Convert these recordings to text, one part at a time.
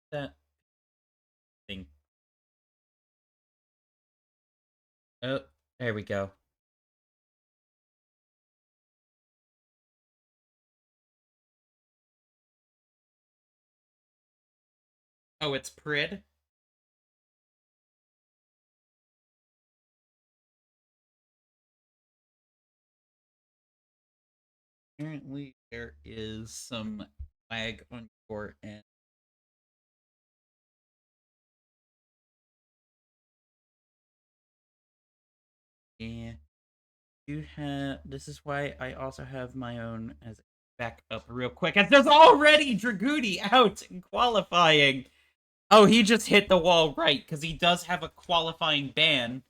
That thing. Oh, there we go. Oh, it's Prid? Apparently there is some lag on your end. Yeah. You have this is why I also have my own as backup real quick. As there's already Dragoonie out in qualifying. Oh, he just hit the wall right, because he does have a qualifying ban.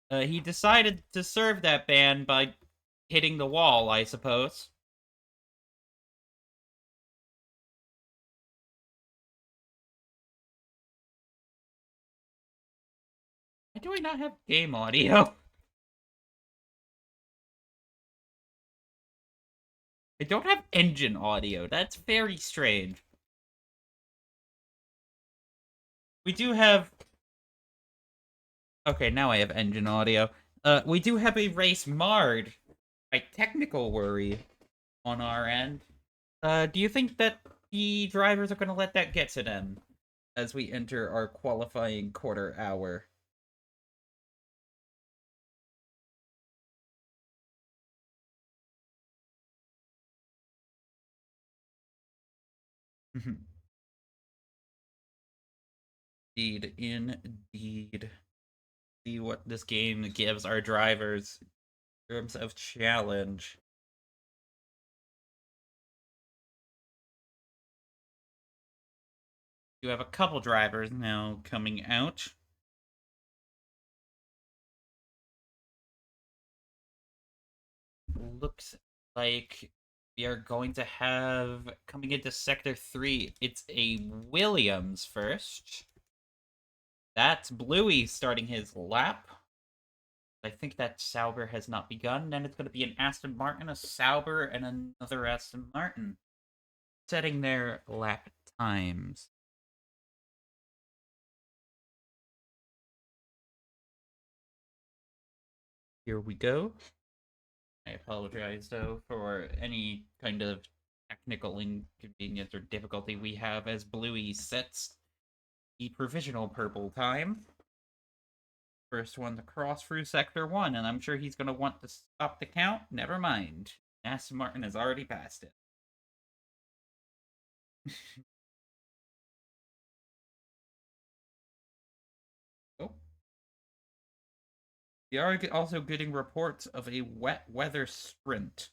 He decided to serve that ban by hitting the wall, I suppose. Why do I not have game audio? I don't have engine audio. That's very strange. We do have... Okay, now I have engine audio. We do have a race marred by technical worry on our end. Do you think that the drivers are going to let that get to them as we enter our qualifying quarter hour? Indeed, indeed. See what this game gives our drivers in terms of challenge. You have a couple drivers now coming out. Looks like we are going to have, coming into Sector 3, it's a Williams first. That's Bluey starting his lap. I think that Sauber has not begun. Then it's going to be an Aston Martin, a Sauber, and another Aston Martin setting their lap times. Here we go. I apologize, though, for any kind of technical inconvenience or difficulty we have as Bluey sets the provisional purple time. First one to cross through Sector 1, and I'm sure he's going to want to stop the count. Never mind. Aston Martin has already passed it. Oh. We are also getting reports of a wet weather sprint.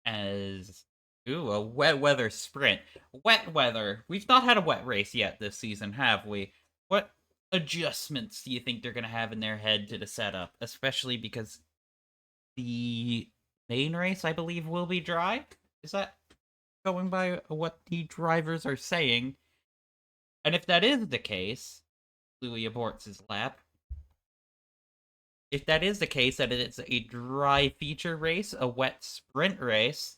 As ooh, a wet weather sprint. Wet weather. We've not had a wet race yet this season, have we? What adjustments do you think they're gonna have in their head to the setup? Especially because the main race, I believe, will be dry. Is that going by what the drivers are saying? And if that is the case, Louis aborts his lap. If that is the case, that it's a dry feature race, a wet sprint race,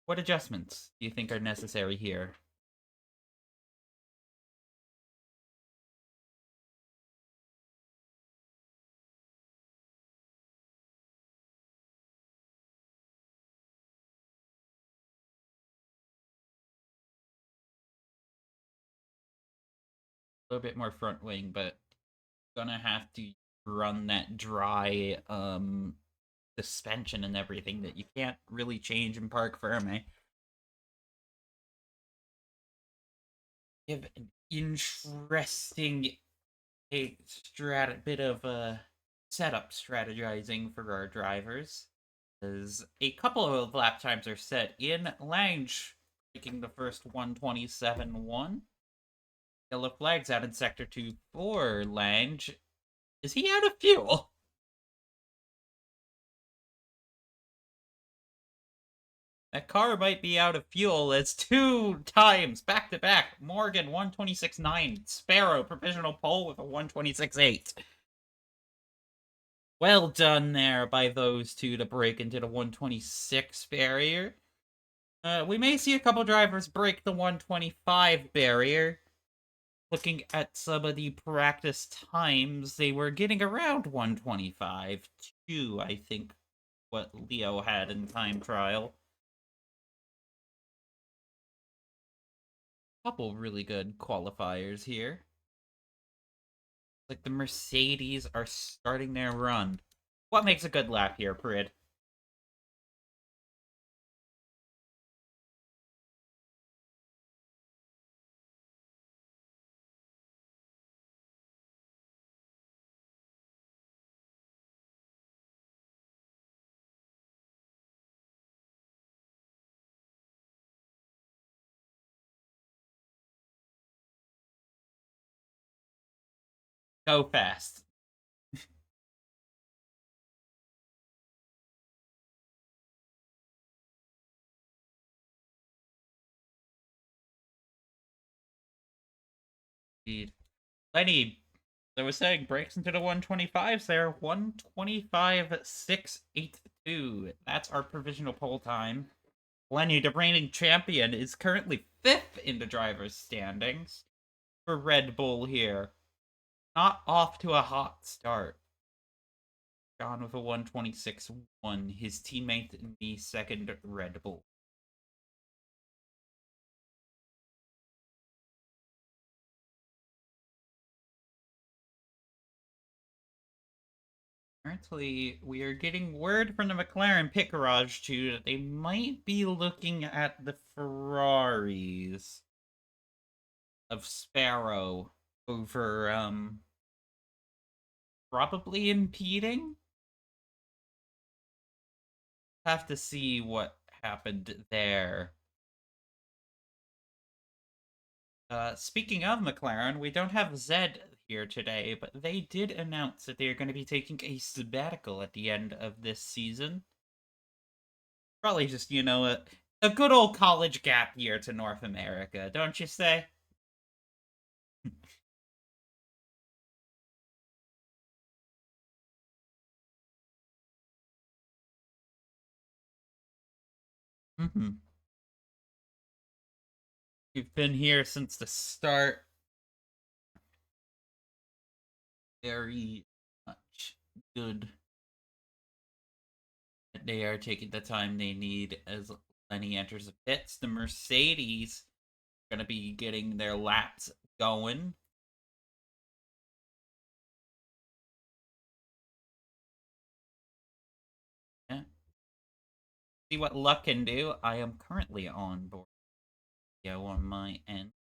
what adjustments do you think are necessary here? A little bit more front wing, but gonna have to run that dry suspension and everything that you can't really change in Park Ferme. Give an interesting bit of setup strategizing for our drivers. As a couple of lap times are set in. Lange taking the first 127.1. Yellow flags out in Sector 2 for Lange. Is he out of fuel? That car might be out of fuel. It's 2 times back to back. Morgan 126.9. Sparrow provisional pole with a 126.8. Well done there by those two to break into the 126 barrier. We may see a couple drivers break the 125 barrier. Looking at some of the practice times, they were getting around 125. 2, I think, what Leo had in time trial. Couple really good qualifiers here. Like the Mercedes are starting their run. What makes a good lap here, Prid? Go fast. Indeed. Lenny, as I was saying, breaks into the 125s there. 125.682. That's our provisional pole time. Lenny, the reigning champion, is currently 5th in the driver's standings for Red Bull here. Not off to a hot start. Gone with a 126.1. His teammate in the second Red Bull. Apparently, we are getting word from the McLaren pit garage too that they might be looking at the Ferraris of Sparrow over probably impeding. Have to see what happened there. Speaking of McLaren, we don't have Zed here today, but they did announce that they are going to be taking a sabbatical at the end of this season. Probably just, a good old college gap year to North America, don't you say? Mm-hmm. You've been here since the start. Very much good that they are taking the time they need as Lenny enters the pits. The Mercedes going to be getting their laps going. Yeah. See what luck can do. I am currently on board. Yeah, on my end.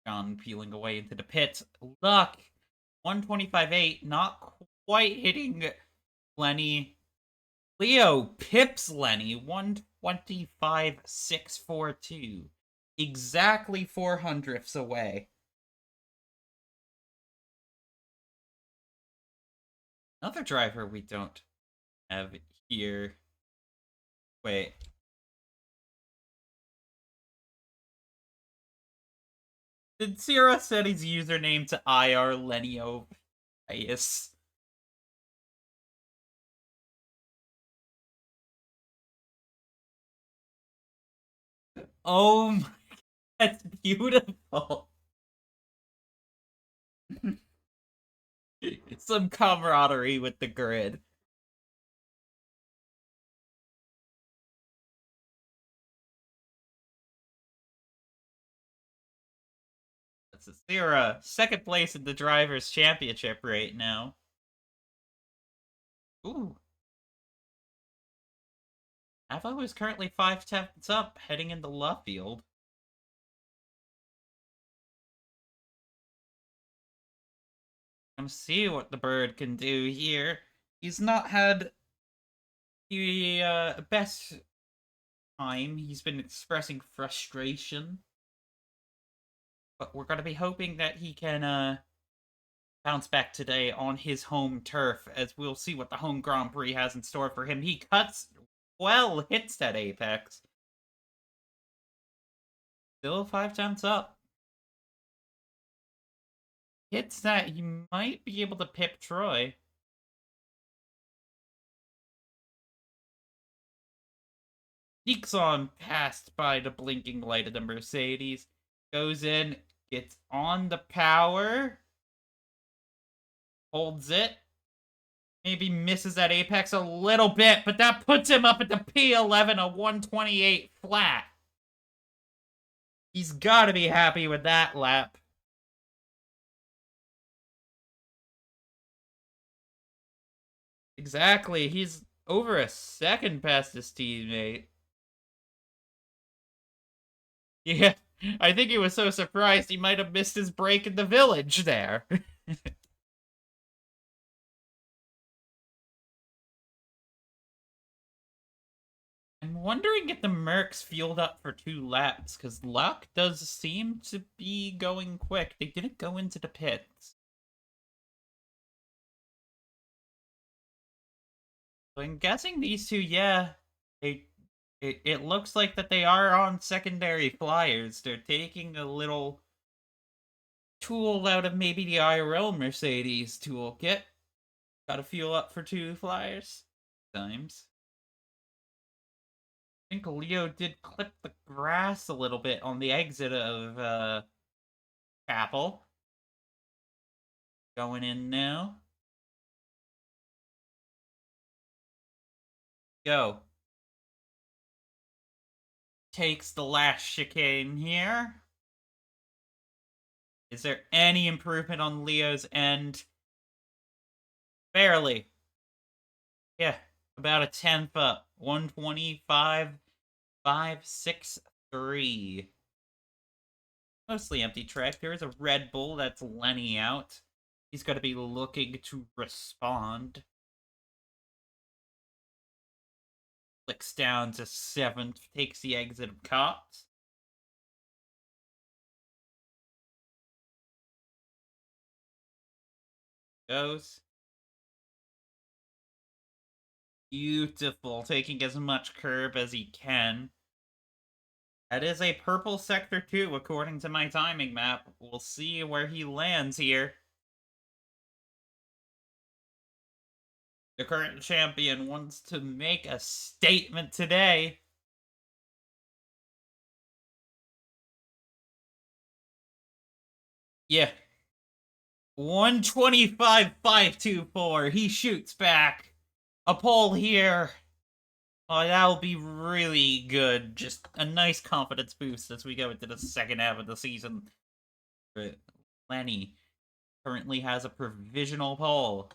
John peeling away into the pits. Luck! 125.8, not quite hitting Lenny. Leo pips Lenny 125.642. Exactly 400ths away. Another driver we don't have here. Wait. Did Sierra set his username to IR Lenio Bias? Oh my, that's beautiful. Some camaraderie with the grid. That's a Sierra. Second place in the Drivers' Championship right now. Ooh. Avo is currently 5 tenths up, heading into Luffield. Come see what the bird can do here. He's not had the best time. He's been expressing frustration. But we're going to be hoping that he can bounce back today on his home turf, as we'll see what the home Grand Prix has in store for him. He cuts well, hits that apex. Still 5 tenths up. Hits that, he might be able to pip Troy. Sneaks on past by the blinking light of the Mercedes. Goes in, gets on the power. Holds it. Maybe misses that apex a little bit, but that puts him up at the P11, a 128 flat. He's got to be happy with that lap. Exactly. He's over a second past his teammate. Yeah, I think he was so surprised he might have missed his break in the village there. I'm wondering if the Mercs fueled up for 2 laps, because luck does seem to be going quick. They didn't go into the pits. So I'm guessing these two, yeah, it looks like that they are on secondary flyers. They're taking a little tool out of maybe the IRL Mercedes toolkit. Gotta fuel up for 2 flyers. Times. I think Leo did clip the grass a little bit on the exit of Chapel. Going in now. Go. Takes the last chicane here. Is there any improvement on Leo's end? Barely. Yeah, about a tenth up. 125.563. Mostly empty track. There is a Red Bull that's Lenny out. He's going to be looking to respond. Clicks down to 7th, takes the exit of Cops. Goes. Beautiful, taking as much curb as he can. That is a purple sector 2, according to my timing map. We'll see where he lands here. The current champion wants to make a statement today. Yeah. 125.524. He shoots back. A pole here. Oh, that'll be really good. Just a nice confidence boost as we go into the second half of the season. But Lenny currently has a provisional pole.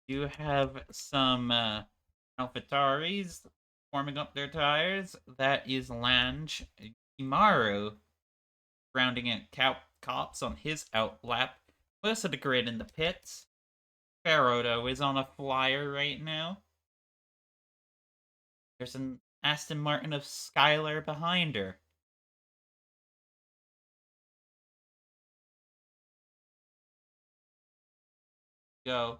You have some AlphaTauris warming up their tires. That is Lange. Imaru rounding at Cops on his outlap. Most of the grid in the pits. Farodo is on a flyer right now. There's an Aston Martin of Skylar behind her. Go.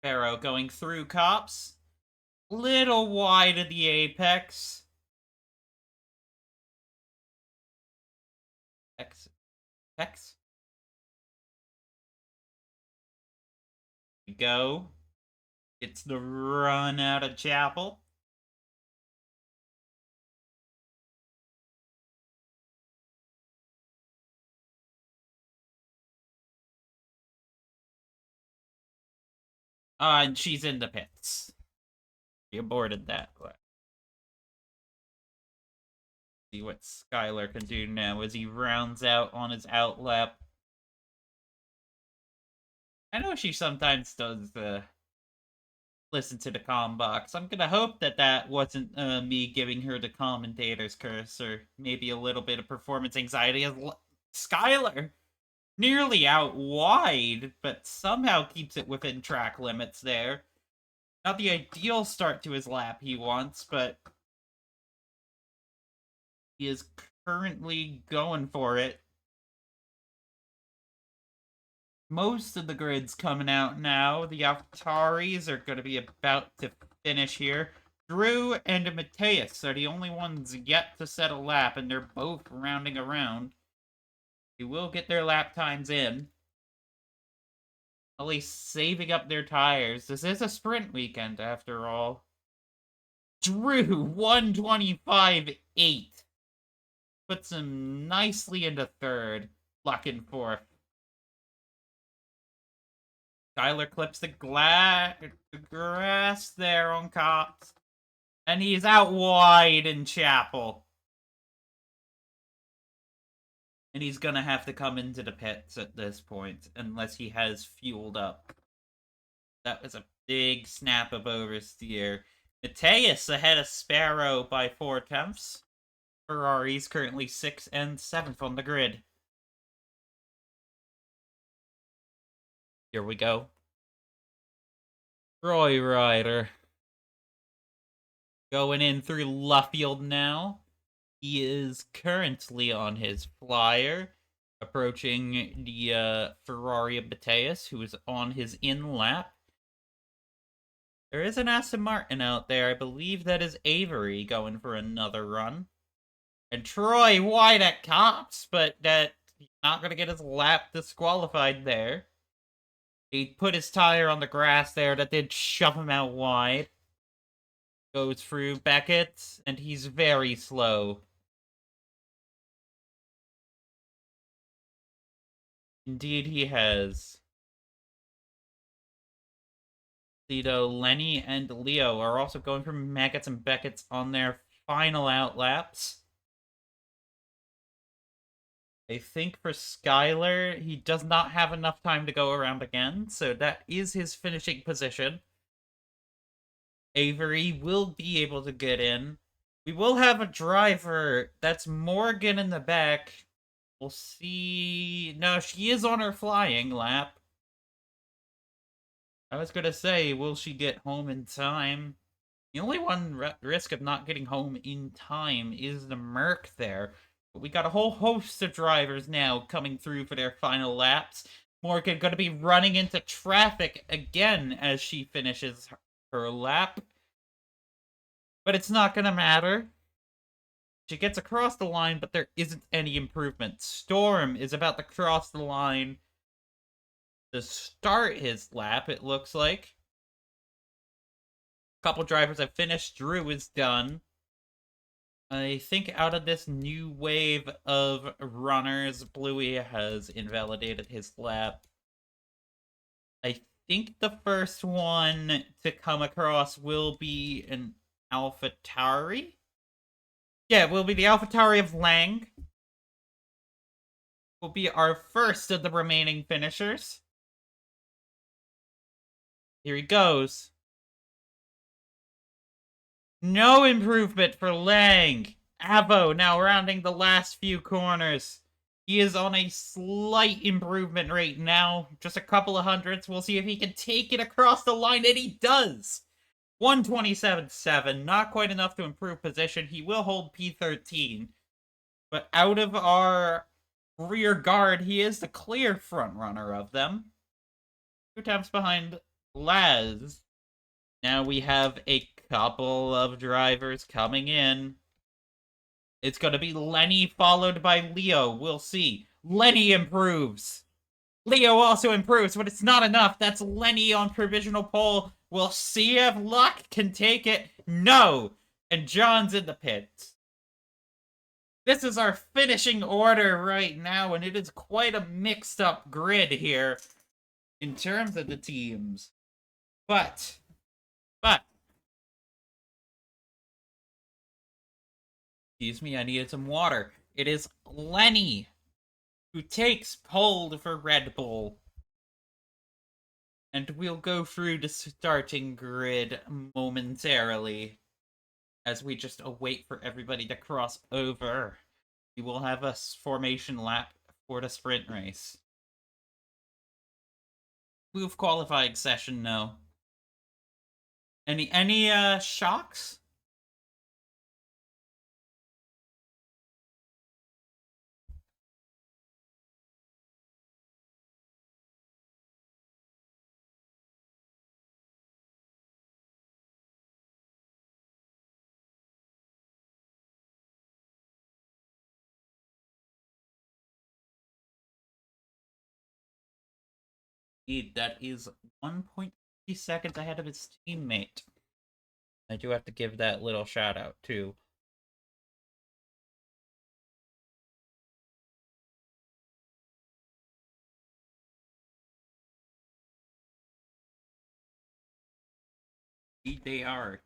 Pharaoh going through Cops. Little wide of the apex. X. Go. It's the run out of Chapel. And she's in the pits. She aborted that. See what Skylar can do now as he rounds out on his outlap. I know she sometimes does listen to the comm box. I'm gonna hope that that wasn't me giving her the commentator's curse, or maybe a little bit of performance anxiety. As Skylar nearly out wide, but somehow keeps it within track limits there. Not the ideal start to his lap he wants, but he is currently going for it. Most of the grid's coming out now. The Ataris are going to be about to finish here. Drew and Mateus are the only ones yet to set a lap, and they're both rounding around. They will get their lap times in. At least saving up their tires. This is a sprint weekend, after all. Drew, 125.8. Puts him nicely into third. Luck in fourth. Skylar clips the grass there on Cops. And he's out wide in Chapel. And he's gonna have to come into the pits at this point, unless he has fueled up. That was a big snap of oversteer. Mateus ahead of Sparrow by 4/10. Ferrari's currently 6th and 7th on the grid. Here we go. Roy Ryder. Going in through Luffield now. He is currently on his flyer, approaching the Ferrari of Mateus, who is on his in-lap. There is an Aston Martin out there. I believe that is Avery going for another run. And Troy wide at Cops, but that he's not going to get his lap disqualified there. He put his tire on the grass there. That did shove him out wide. Goes through Beckett, and he's very slow. Indeed he has. Lido, Lenny, and Leo are also going for Maggots and Beckett's on their final outlaps. I think for Skylar, he does not have enough time to go around again, so that is his finishing position. Avery will be able to get in. We will have a driver. That's Morgan in the back. We'll see. No, she is on her flying lap. I was gonna say, will she get home in time? The only one risk of not getting home in time is the Merc there. But we got a whole host of drivers now coming through for their final laps. Morgan gonna be running into traffic again as she finishes her lap. But it's not gonna matter. She gets across the line, but there isn't any improvement. Storm is about to cross the line to start his lap, it looks like. A couple drivers have finished. Drew is done. I think out of this new wave of runners, Bluey has invalidated his lap. I think the first one to come across will be an AlphaTauri. Yeah, it will be the AlphaTauri of Lang. Will be our first of the remaining finishers. Here he goes. No improvement for Lang. Avo now rounding the last few corners. He is on a slight improvement rate now. Just a couple of hundredths. We'll see if he can take it across the line, and he does. 127.7. Not quite enough to improve position. He will hold P13. But out of our rear guard, he is the clear front runner of them. 2 times behind Laz. Now we have a couple of drivers coming in. It's going to be Lenny followed by Leo. We'll see. Lenny improves. Leo also improves, but it's not enough. That's Lenny on provisional pole. We'll see if Luck can take it. No! And John's in the pits. This is our finishing order right now, and it is quite a mixed up grid here in terms of the teams. But, excuse me, I needed some water. It is Lenny who takes pole for Red Bull. And we'll go through the starting grid momentarily as we just await for everybody to cross over. We will have a formation lap for the sprint race. Move qualifying session, no. Any shocks? Indeed, that is 1.3 seconds ahead of his teammate. I do have to give that little shout out too. Indeed they are.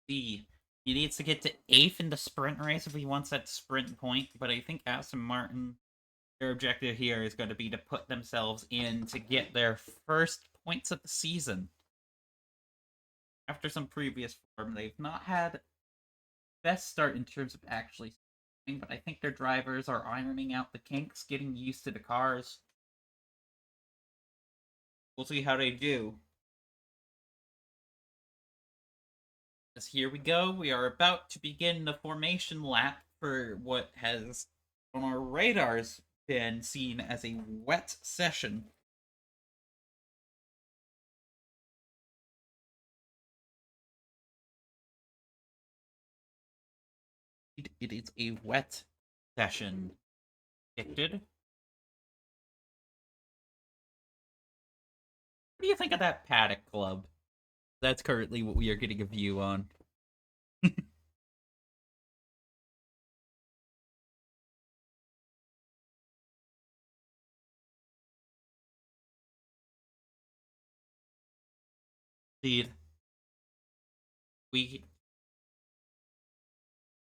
See, he needs to get to 8th in the sprint race if he wants that sprint point, but I think Aston Martin, their objective here is going to be to put themselves in to get their first points of the season. After some previous form, they've not had best start in terms of actually starting, but I think their drivers are ironing out the kinks, getting used to the cars. We'll see how they do. As here we go, we are about to begin the formation lap for what has, on our radars, been seen as a wet session. It is a wet session. Predicted. What do you think of that Paddock Club? That's currently what we are getting a view on. Indeed.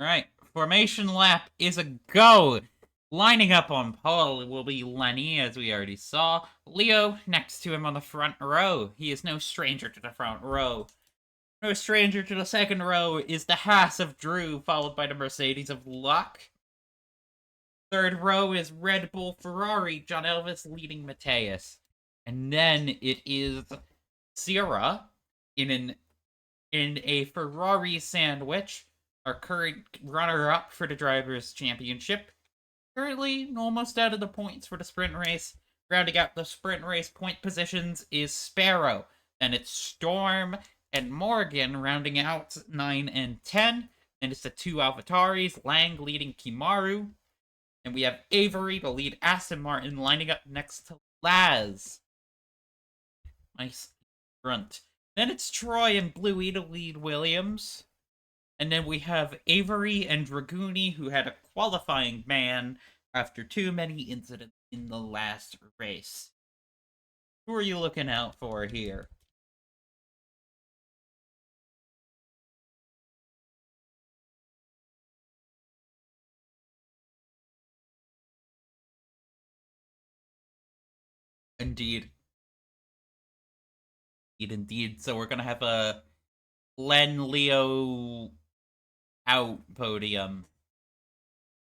Alright, formation lap is a go! Lining up on pole will be Lenny, as we already saw. Leo next to him on the front row. He is no stranger to the front row. No stranger to the second row is the Haas of Drew, followed by the Mercedes of Luck. Third row is Red Bull Ferrari, John Elvis leading Mateus. And then it is Sierra in a Ferrari sandwich, our current runner-up for the Drivers' Championship. Currently almost out of the points for the sprint race. Rounding out the sprint race point positions is Sparrow. Then it's Storm and Morgan rounding out 9 and 10. And it's the two AlphaTauris, Lang leading Kimaru. And we have Avery to lead Aston Martin lining up next to Laz. Nice front. Then it's Troy and Bluey to lead Williams. And then we have Avery and Dragooni, who had a qualifying ban after too many incidents in the last race. Who are you looking out for here? Indeed. Indeed. So we're gonna have a Len Leo out podium.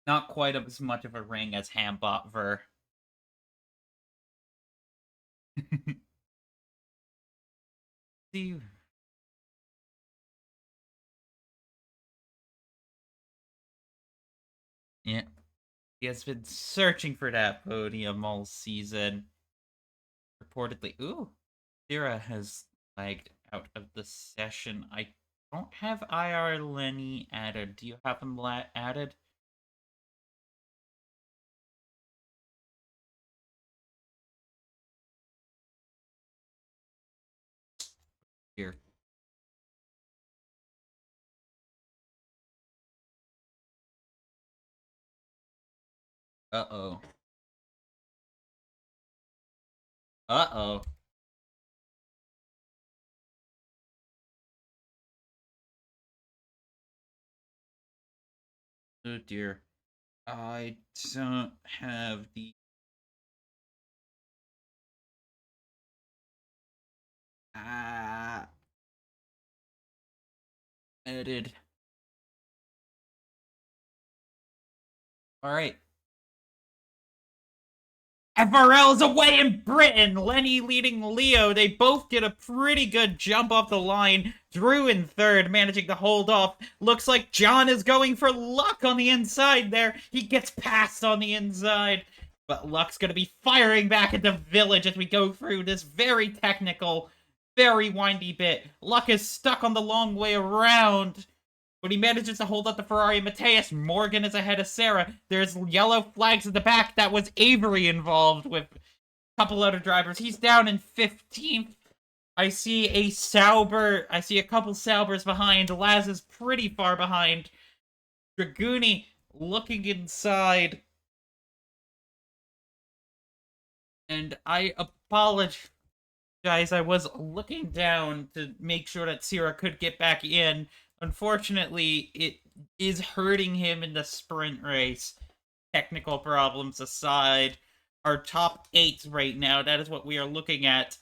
Not quite as much of a ring as Hambot Ver. See. Yeah. He has been searching for that podium all season. Reportedly. Ooh. Zira has lagged out of the session. I don't have IR Lenny added. Do you have him added? Here. Uh-oh. Uh-oh. Oh dear. I don't have the... Edited. Alright. FRL is away in Britain! Lenny leading Leo. They both did a pretty good jump off the line. Drew in third, managing to hold off. Looks like John is going for Luck on the inside there. He gets passed on the inside. But Luck's going to be firing back at the village as we go through this very technical, very windy bit. Luck is stuck on the long way around. But he manages to hold up the Ferrari. Mateus Morgan is ahead of Sarah. There's yellow flags at the back. That was Avery involved with a couple other drivers. He's down in 15th. I see a Sauber. I see a couple Saubers behind. Laz is pretty far behind. Dragooni looking inside. And I apologize. I was looking down to make sure that Sierra could get back in. Unfortunately, it is hurting him in the sprint race. Technical problems aside, our top 8 right now, that is what we are looking at.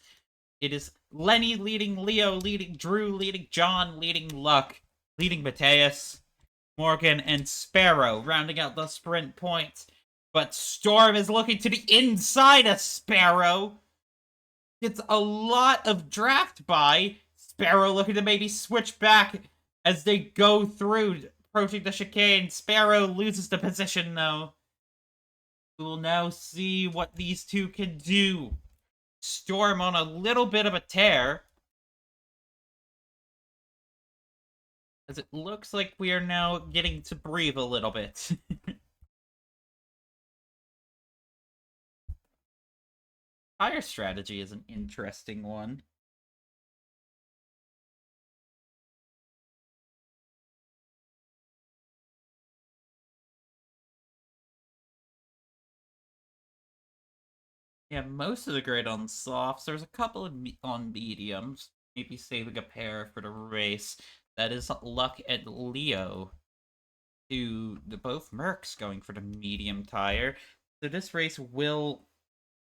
It is Lenny leading Leo, leading Drew, leading John, leading Luck, leading Mateus, Morgan, and Sparrow, rounding out the sprint points. But Storm is looking to the inside of Sparrow. It's a lot of draft by. Sparrow looking to maybe switch back as they go through, approaching the chicane. Sparrow loses the position, though. We will now see what these two can do. Storm on a little bit of a tear. As it looks like we are now getting to breathe a little bit. Tire strategy is an interesting one. Yeah, most of the grid on softs. There's a couple of on mediums. maybe saving a pair for the race. That is Luck and Leo, the both Mercs going for the medium tire. So this race will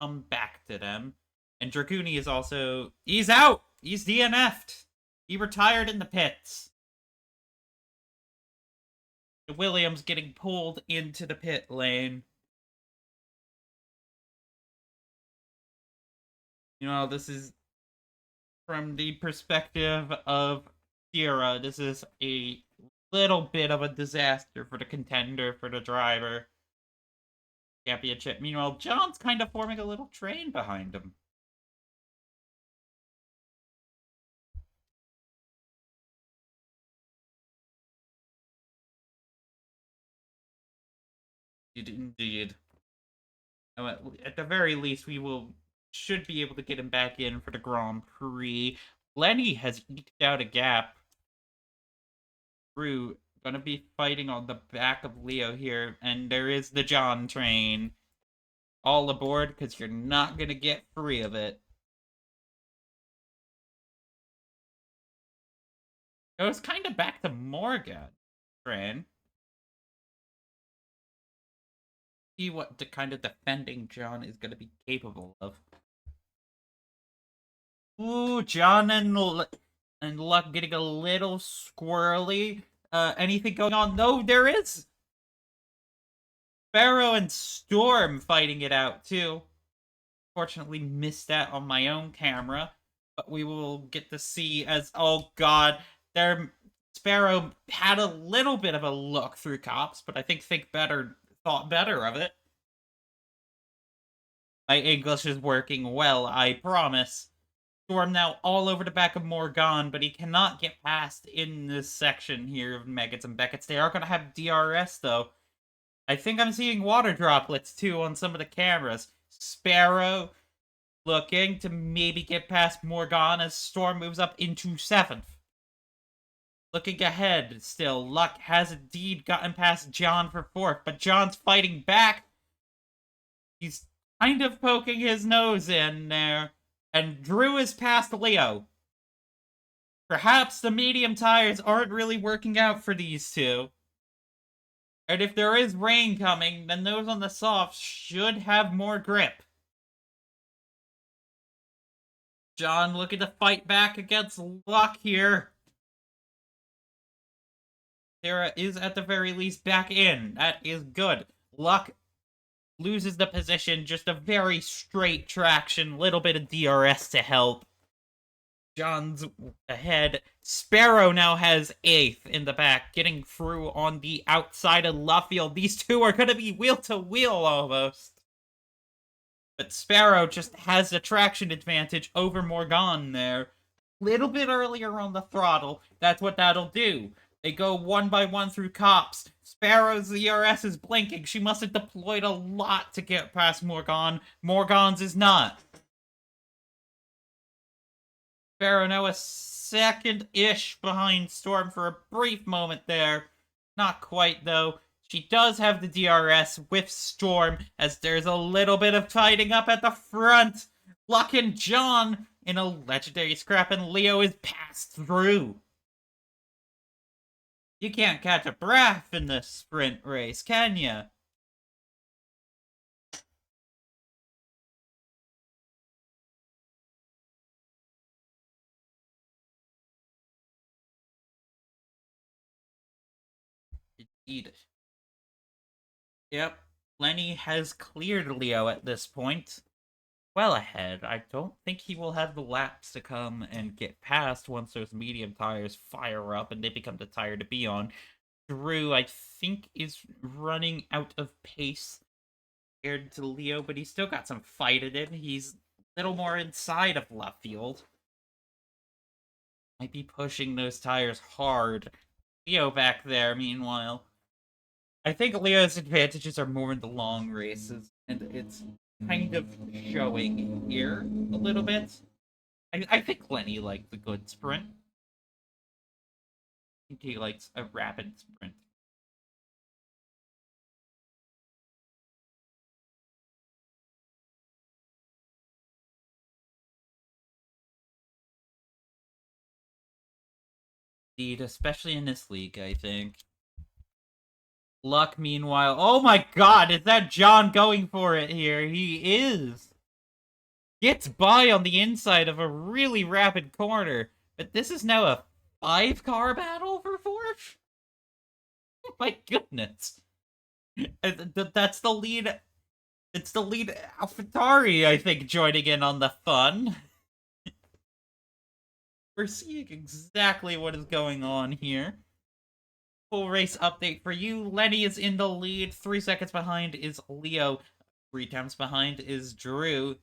come back to them. And Dragoonie is also... He's out! He's DNF'd! He retired in the pits. Williams getting pulled into the pit lane. You know, this is from the perspective of Sierra. This is a little bit of a disaster for the contender, for the driver. Championship. Meanwhile, John's kind of forming a little train behind him. Indeed. At the very least, should be able to get him back in for the Grand Prix. Lenny has eked out a gap. Drew gonna be fighting on the back of Leo here, and there is the John train. All aboard, because you're not gonna get free of it. It was kind of back to Morgan train. See what the kind of defending John is gonna be capable of. Ooh, John and Luck getting a little squirrely. Anything going on? No, there is. Sparrow and Storm fighting it out too. Fortunately, missed that on my own camera, but we will get to see as oh god, their Sparrow had a little bit of a look through cops, but I think thought better of it. My English is working well, I promise. Storm now all over the back of Morgan, but he cannot get past in this section here of Meggetts and Beckett's. They are going to have DRS, though. I think I'm seeing water droplets, too, on some of the cameras. Sparrow looking to maybe get past Morgan as Storm moves up into 7th. Looking ahead, still, Luck has indeed gotten past John for 4th, but John's fighting back. He's kind of poking his nose in there. And Drew is past Leo. Perhaps the medium tires aren't really working out for these two. And if there is rain coming, then those on the soft should have more grip. John looking to fight back against Luck here. Sarah is at the very least back in. That is good. Luck loses the position, just a very straight traction, little bit of DRS to help. John's ahead. Sparrow now has 8th in the back, getting through on the outside of Luffield. These two are going to be wheel to wheel almost. But Sparrow just has the traction advantage over Morgan there. Little bit earlier on the throttle. That's what that'll do. They go one by one through cops. Sparrow's DRS is blinking. She must have deployed a lot to get past Morgan. Morgan's is not. Sparrow now a second-ish behind Storm for a brief moment there. Not quite, though. She does have the DRS with Storm, as there's a little bit of tidying up at the front. Luck and John in a legendary scrap, and Leo is passed through. You can't catch a breath in this sprint race, can ya? Indeed. Yep, Lenny has cleared Leo at this point. Well ahead. I don't think he will have the laps to come and get past once those medium tires fire up and they become the tire to be on. Drew, I think, is running out of pace compared to Leo, but he's still got some fight in him. He's a little more inside of left field. Might be pushing those tires hard. Leo back there, meanwhile. I think Leo's advantages are more in the long races, and it's kind of showing here a little bit. I think Lenny likes a good sprint. I think he likes a rapid sprint. lead, especially in this league, I think. Luck, meanwhile. Oh my god, is that John going for it here? He is. Gets by on the inside of a really rapid corner. But this is now a 5-car battle for fourth? Oh my goodness. That's the lead. It's the lead AlphaTauri, I think, joining in on the fun. We're seeing exactly what is going on here. Full race update for you. Lenny is in the lead. 3 seconds behind is Leo. 3 times behind is Drew.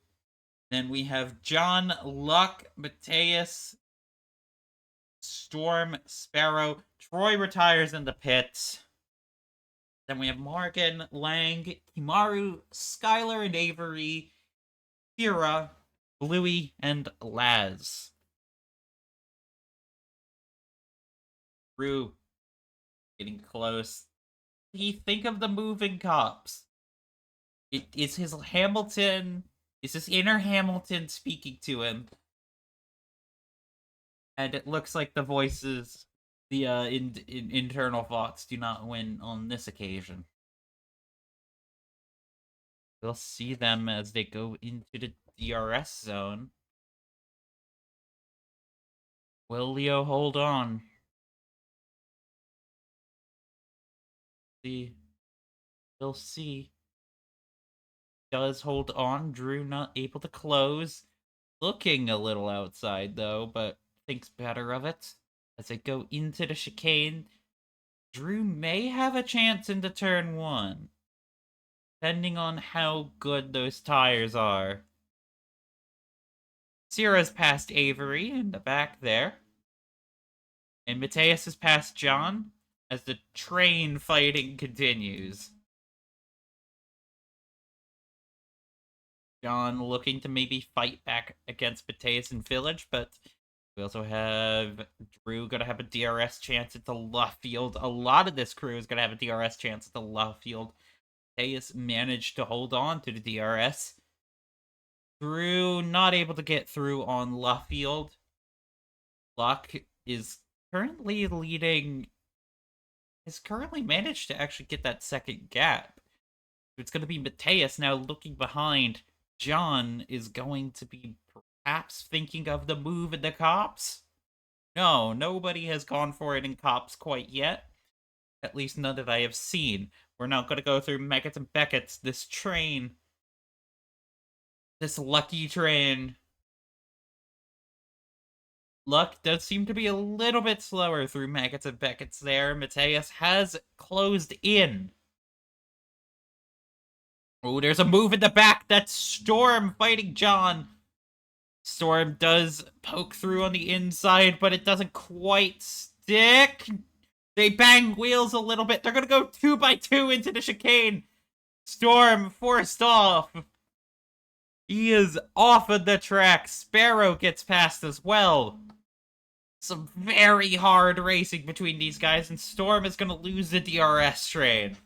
Then we have John, Luck, Mateus, Storm, Sparrow. Troy retires in the pits. Then we have Morgan, Lang, Kimaru, Skylar and Avery, Kira, Bluey, and Laz. Drew getting close. What do you think of the moving cops? Is his Hamilton... Is his inner Hamilton speaking to him? And it looks like the voices, the internal thoughts do not win on this occasion. We'll see them as they go into the DRS zone. Will Leo hold on? We'll see. Does hold on. Drew not able to close. Looking a little outside, though, but thinks better of it. As they go into the chicane, Drew may have a chance into turn 1. Depending on how good those tires are. Sierra's past Avery in the back there. And Mateus has passed John as the train fighting continues. John looking to maybe fight back against Mateus and Village, but we also have Drew gonna have a DRS chance at the left field. A lot of this crew is gonna have a DRS chance at the left field. Mateus managed to hold on to the DRS. Drew not able to get through on left field. Luck is currently leading. Has currently managed to actually get that second gap. It's going to be Mateus now looking behind. John is going to be perhaps thinking of the move in the cops. No, nobody has gone for it in cops quite yet. At least none that I have seen. We're now going to go through Meckett and Beckett's. This train. This lucky train. Luck does seem to be a little bit slower through Maggots and Beckett's there. Mateus has closed in. Oh, there's a move in the back. That's Storm fighting John. Storm does poke through on the inside, but it doesn't quite stick. They bang wheels a little bit. They're going to go 2x2 into the chicane. Storm forced off. He is off of the track. Sparrow gets past as well. Some very hard racing between these guys, and Storm is going to lose the DRS train.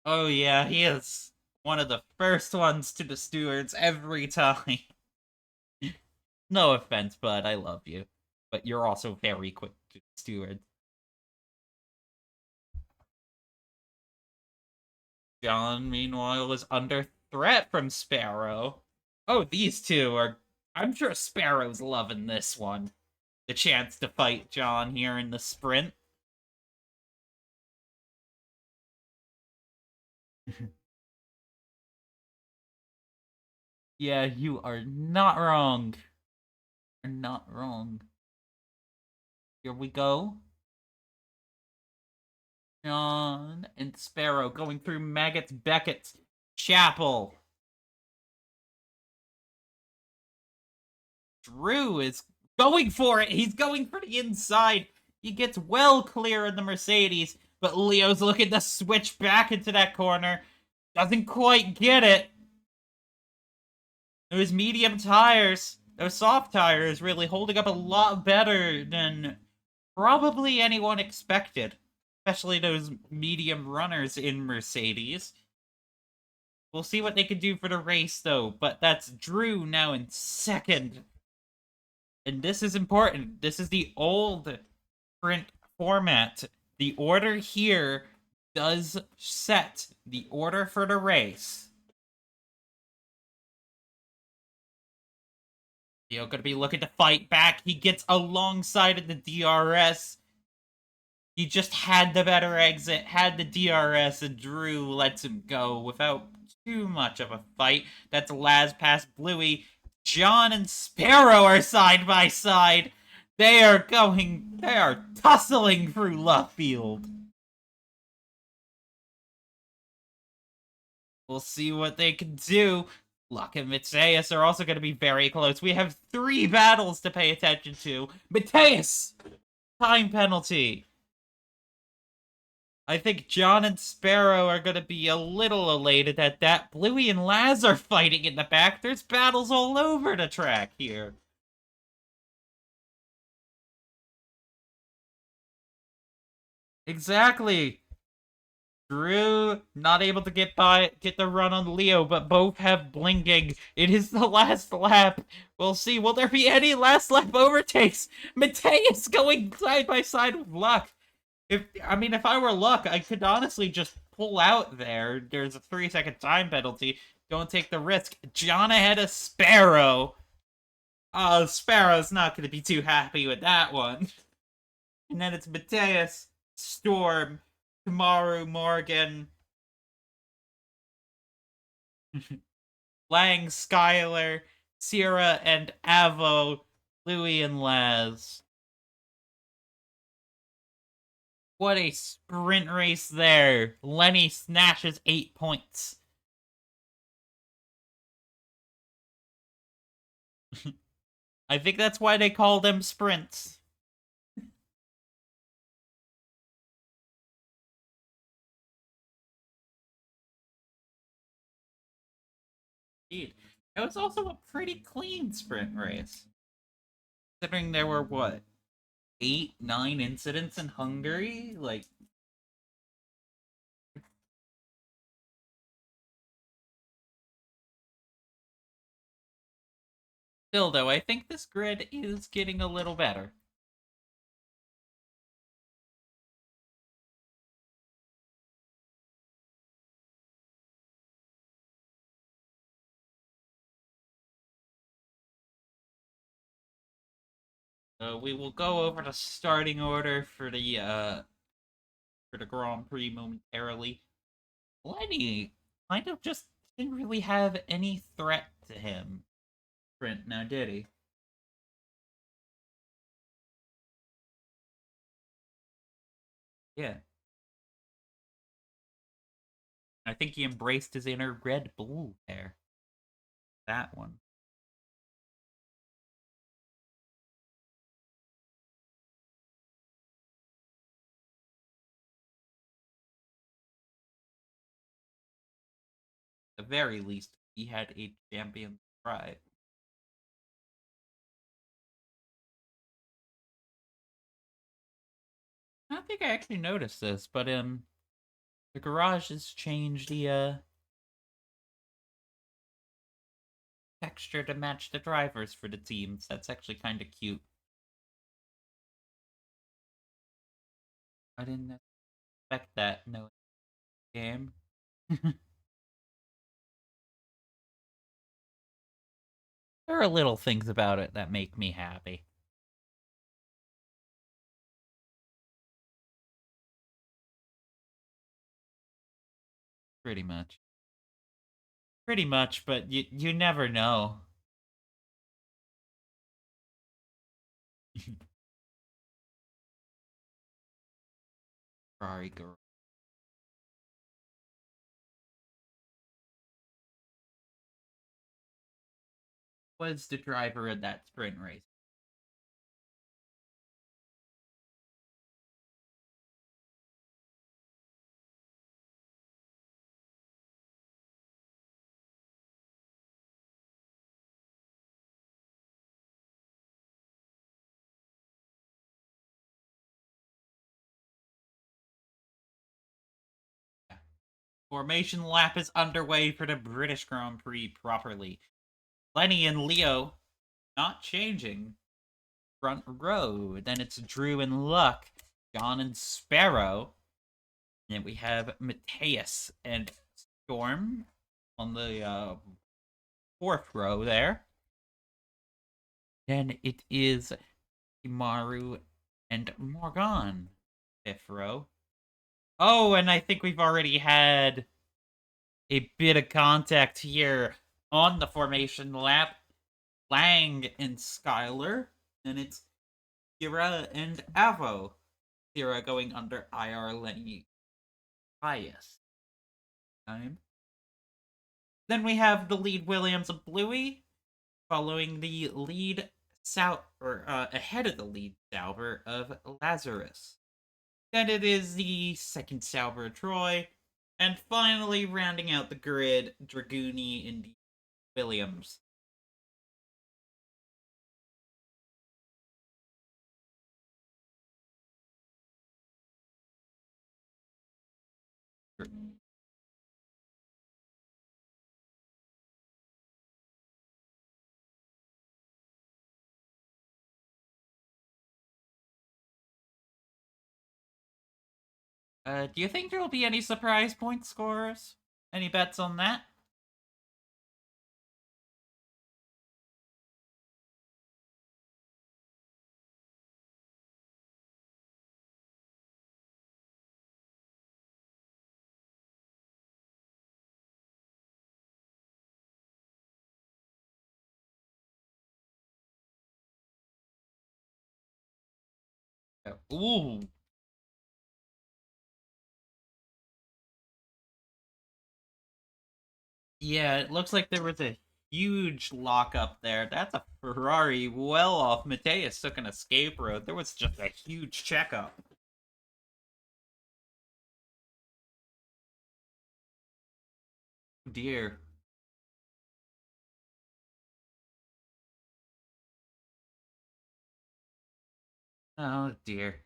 Oh yeah, he is one of the first ones to the stewards every time. No offense, bud, I love you. But you're also very quick to the steward. John, meanwhile, is under threat from Sparrow. Oh, these two are... I'm sure Sparrow's loving this one. The chance to fight John here in the sprint. Yeah, you are not wrong. You're not wrong. Here we go. John and Sparrow going through Maggots, Beckett's, Chapel. Drew is going for it. He's going for the inside. He gets well clear in the Mercedes, but Leo's looking to switch back into that corner. Doesn't quite get it. Those medium tires, those soft tires, really holding up a lot better than probably anyone expected. Especially those medium runners in Mercedes. We'll see what they can do for the race, though. But that's Drew now in second. And this is important. This is the old sprint format. The order here does set the order for the race. Theo gonna be looking to fight back. He gets alongside of the DRS. He just had the better exit, had the DRS, and Drew lets him go without too much of a fight. That's Laz past Bluey. John and Sparrow are side by side. They are tussling through Luffield. We'll see what they can do. Luck and Mateus are also going to be very close. We have 3 battles to pay attention to. Mateus! Time penalty. I think John and Sparrow are going to be a little elated at that. Bluey and Laz are fighting in the back. There's battles all over the track here. Exactly. Drew not able to get the run on Leo, but both have blinking. It is the last lap. We'll see. Will there be any last lap overtakes? Mateus going side by side with Luck. If I were Luck, I could honestly just pull out there. There's a 3-second time penalty. Don't take the risk. John ahead of Sparrow. Oh, Sparrow's not going to be too happy with that one. And then it's Mateus, Storm, Kamaru, Morgan, Lang, Skylar, Sierra, and Avo, Louie, and Laz. What a sprint race there. Lenny snatches 8 points. I think that's why they call them sprints. Indeed. It was also a pretty clean sprint race. Considering there were, what, 8, 9 incidents in Hungary? Like, still, though, I think this grid is getting a little better. We will go over the starting order for the Grand Prix momentarily. Lenny kind of just didn't really have any threat to him. Sprint now, did he? Yeah. I think he embraced his inner Red Bull there. That one. At the very least, he had a champion pride. I don't think I actually noticed this, but the garage has changed the texture to match the drivers for the teams. That's actually kind of cute. I didn't expect that no game. There are little things about it that make me happy. Pretty much. Pretty much, but you never know. Ferrari girl. Was the driver in that sprint race. Formation lap is underway for the British Grand Prix properly. Lenny and Leo not changing. Front row. Then it's Drew and Luck, John and Sparrow. And we have Mateus and Storm on the fourth row there. Then it is Imaru and Morgan, fifth row. Oh, and I think we've already had a bit of contact here on the formation lap. Lang and Skylar. And it's Kira and Avo. Kira going under IR Lenny Pius. Time. Then we have the lead Williams of Bluey, following the lead ahead of the lead Sauber of Lazarus. Then it is the second Sauber Troy, and finally rounding out the grid, Dragoonie and Williams. Do you think there will be any surprise point scorers? Any bets on that? Ooh. Yeah, it looks like there was a huge lockup there. That's a Ferrari well off. Mateus took an escape road. There was just a huge checkup. Dear. Oh dear.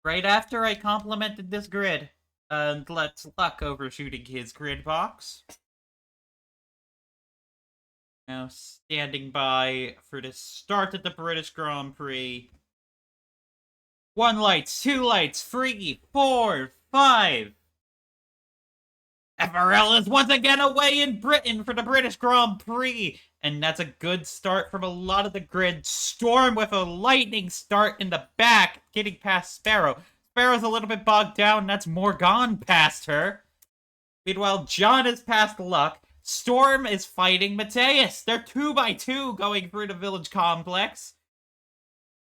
Right after I complimented this grid, and lets Luck overshooting his grid box. Now standing by for the start of the British Grand Prix. 1 lights, 2 lights, 3, 4, 5. FRL is once again away in Britain for the British Grand Prix. And that's a good start from a lot of the grid. Storm with a lightning start in the back, getting past Sparrow. Sparrow's a little bit bogged down. That's Morgan past her. Meanwhile, John is past Luck. Storm is fighting Mateus. They're 2x2 going through the village complex.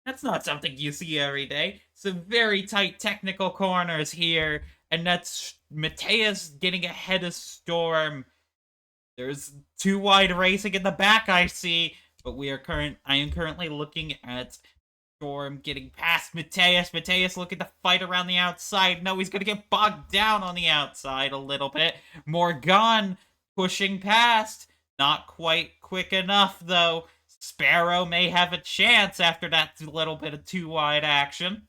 That's not something you see every day. Some very tight technical corners here. And that's Mateus getting ahead of Storm. There's 2 wide racing in the back, I see. But I am currently looking at Storm getting past Mateus. Mateus looking to fight around the outside. No, he's going to get bogged down on the outside a little bit. Morgan pushing past. Not quite quick enough, though. Sparrow may have a chance after that little bit of 2 wide action.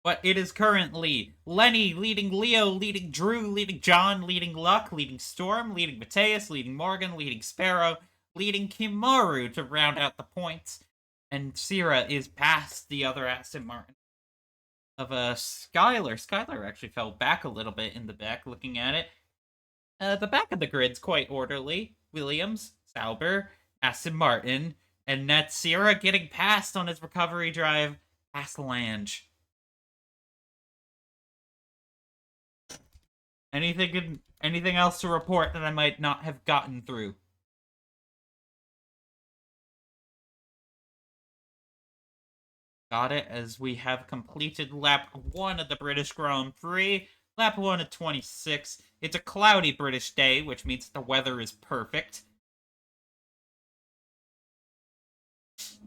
But it is currently Lenny leading Leo, leading Drew, leading John, leading Luck, leading Storm, leading Mateus, leading Morgan, leading Sparrow, leading Kimaru to round out the points. And Sierra is past the other Aston Martin of Skylar. Skylar actually fell back a little bit in the back, looking at it. The back of the grid's quite orderly. Williams, Sauber, Aston Martin, and that's Sierra getting past on his recovery drive past Lange. Anything else to report that I might not have gotten through? Got it, as we have completed lap 1 of the British Grand Prix. Lap 1 at 26. It's a cloudy British day, which means the weather is perfect.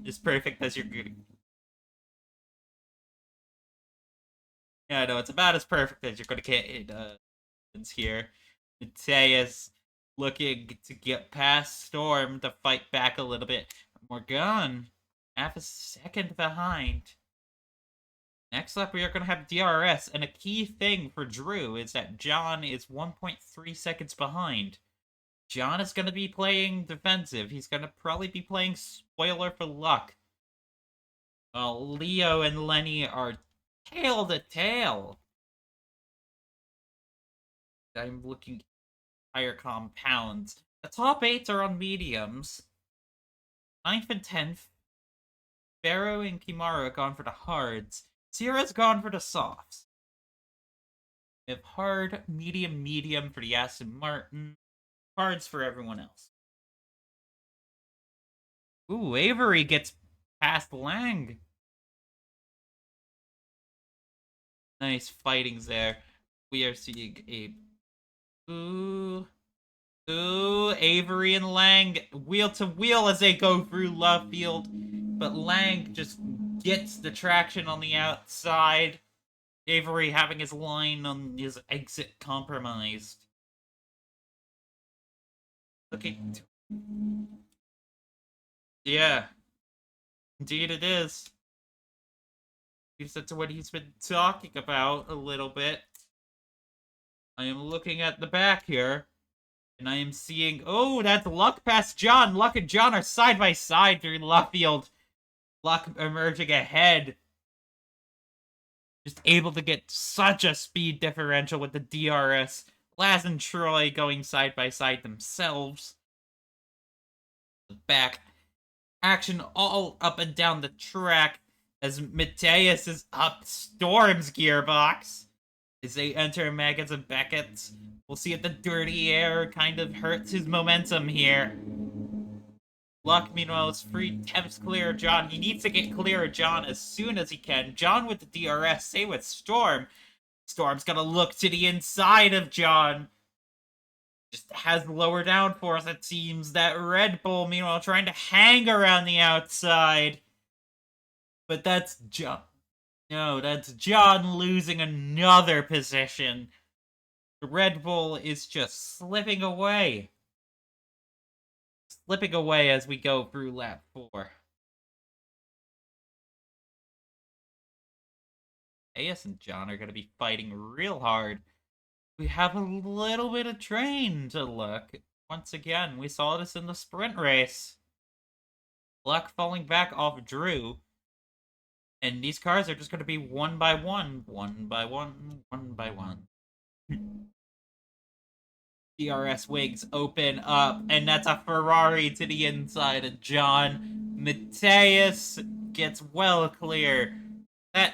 As perfect as you're getting. Yeah, no, it's about as perfect as you're gonna get in here. Mateus looking to get past Storm to fight back a little bit. Morgan, half a second behind. Next up, we are going to have DRS, and a key thing for Drew is that John is 1.3 seconds behind. John is going to be playing defensive. He's going to probably be playing spoiler for luck. Leo and Lenny are tail to tail. I'm looking at higher compounds. The top 8 are on mediums. 9th and 10th, Barrow and Kimaru have gone for the hards. Sierra's gone for the softs. We have hard, medium, medium for the Aston Martin. Hards for everyone else. Ooh, Avery gets past Lang. Nice fightings there. We are seeing a... Ooh, Avery and Lang wheel to wheel as they go through left field. But Lang just gets the traction on the outside. Avery having his line on his exit compromised. Looking. Yeah. Indeed it is. That's what he's been talking about a little bit. I am looking at the back here. And I am seeing, oh, that's Luck past John. Luck and John are side by side through left field. Luck emerging ahead. Just able to get such a speed differential with the DRS. Laz and Troy going side by side themselves. Back. Action all up and down the track as Mateus is up Storm's gearbox. As they enter Megas and Beckett's. We'll see if the dirty air kind of hurts his momentum here. Luck, meanwhile, is free. Temps clear of John. He needs to get clear of John as soon as he can. John with the DRS. Same with Storm. Storm's gonna look to the inside of John. Just has lower downforce, it seems. That Red Bull, meanwhile, trying to hang around the outside. But that's John. No, that's John losing another position. The Red Bull is just slipping away. Slipping away as we go through lap 4. AS and John are going to be fighting real hard. We have a little bit of train to look. Once again, we saw this in the sprint race. Luck falling back off Drew. And these cars are just going to be one by one. One by one. One by one. DRS wigs open up, and that's a Ferrari to the inside of John. Mateus gets well clear. That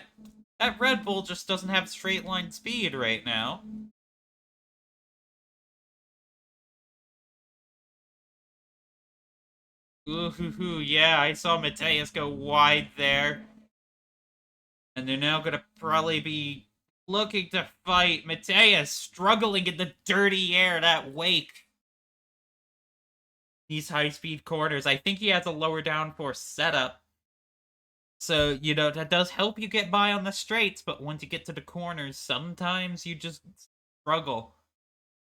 Red Bull just doesn't have straight line speed right now. Ooh, yeah, I saw Mateus go wide there. And they're now gonna probably be looking to fight. Mateus struggling in the dirty air, that wake. These high-speed corners. I think he has a lower downforce setup. So, you know, that does help you get by on the straights, but once you get to the corners, sometimes you just struggle.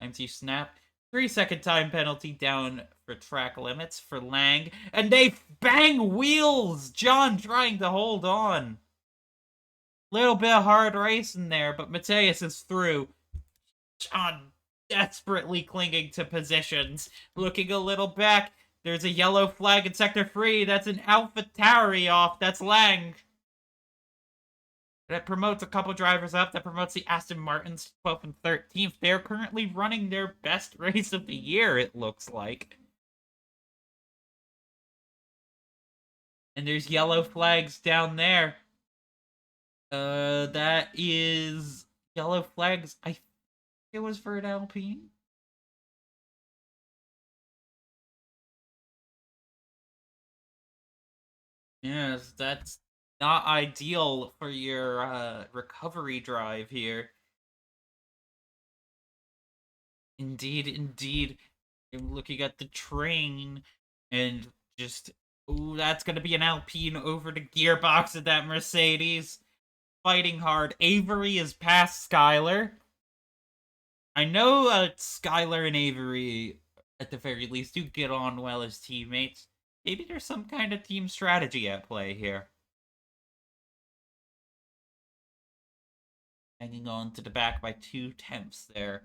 Sometimes you snap. 3-second time penalty down for track limits for Lang. And they bang wheels! John trying to hold on. Little bit of hard racing there, but Mateus is through. John desperately clinging to positions. Looking a little back. There's a yellow flag in Sector 3. That's an AlphaTauri off. That's Lang. That promotes a couple drivers up. That promotes the Aston Martins 12th and 13th. They're currently running their best race of the year, it looks like. And there's yellow flags down there. That is yellow flags. I think it was for an Alpine. Yes, that's not ideal for your recovery drive here. Indeed, indeed. I'm looking at the train and just, ooh, that's gonna be an Alpine over the gearbox of that Mercedes. Fighting hard. Avery is past Skylar. I know Skylar and Avery, at the very least, do get on well as teammates. Maybe there's some kind of team strategy at play here. hanging on to the back by 2/10 there.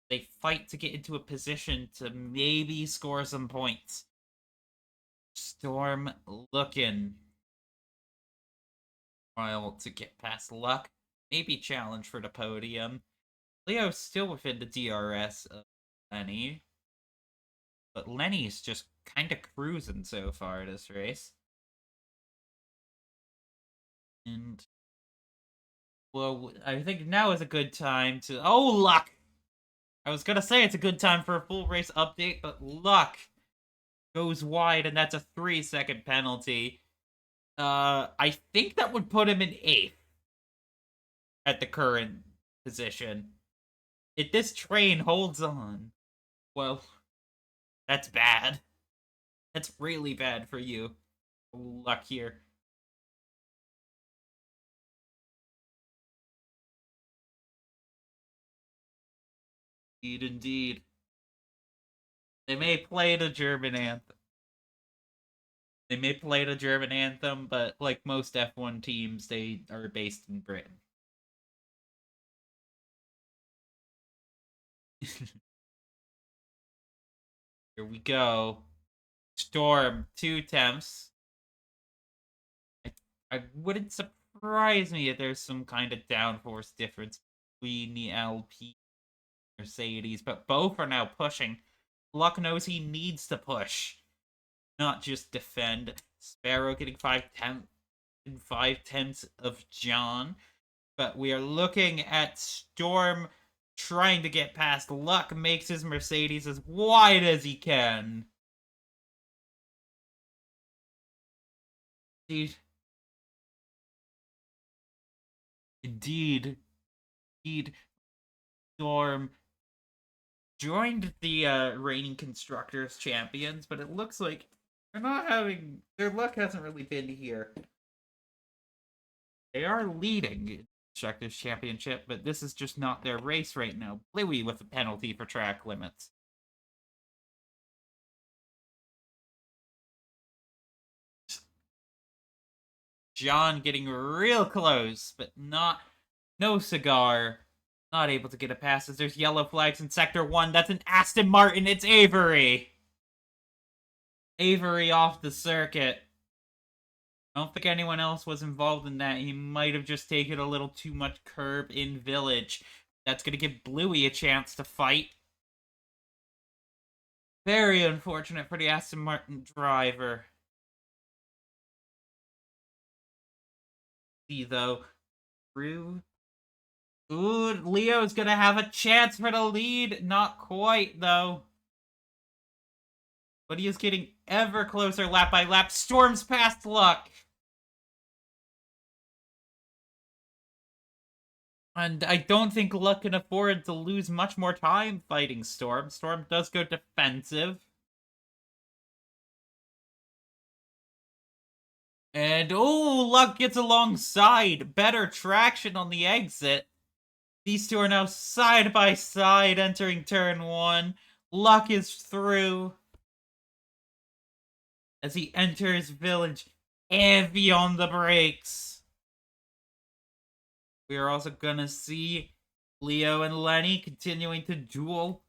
They fight to get into a position to maybe score some points. Storm looking while to get past Luck. Maybe challenge for the podium. Leo's still within the DRS of Lenny. But Lenny's just kind of cruising so far this race. And, well, I think now is a good time to... Oh, Luck! I was gonna say it's a good time for a full race update, but Luck goes wide, and that's a 3-second penalty. I think that would put him in 8th at the current position. If this train holds on, well, that's bad. That's really bad for you. Luck here. Indeed. They may play the German anthem. They may play the German anthem, but like most F1 teams, they are based in Britain. Here we go. Storm, 2 temps. I wouldn't surprise me if there's some kind of downforce difference between the LP and Mercedes, but both are now pushing. Luck knows he needs to push, not just defend. Sparrow getting 5/10 of John, but we are looking at Storm trying to get past. Luck makes his Mercedes as wide as he can. Indeed. Storm joined the reigning constructors champions, but it looks like they're not having their luck hasn't really been here. They are leading constructors championship, but this is just not their race right now. Bluey with a penalty for track limits. John getting real close, but no cigar. Not able to get a pass as there's yellow flags in Sector 1. That's an Aston Martin. It's Avery. Avery off the circuit. I don't think anyone else was involved in that. He might have just taken a little too much curb in Village. That's going to give Bluey a chance to fight. Very unfortunate for the Aston Martin driver. See, though, through... Ooh, Leo's gonna have a chance for the lead. Not quite, though. But he is getting ever closer lap by lap. Storm's past Luck. And I don't think Luck can afford to lose much more time fighting Storm. Storm does go defensive. And, oh, Luck gets alongside. Better traction on the exit. These two are now side by side entering turn 1. Luck is through. As he enters Village, heavy on the brakes. We are also gonna see Leo and Lenny continuing to duel.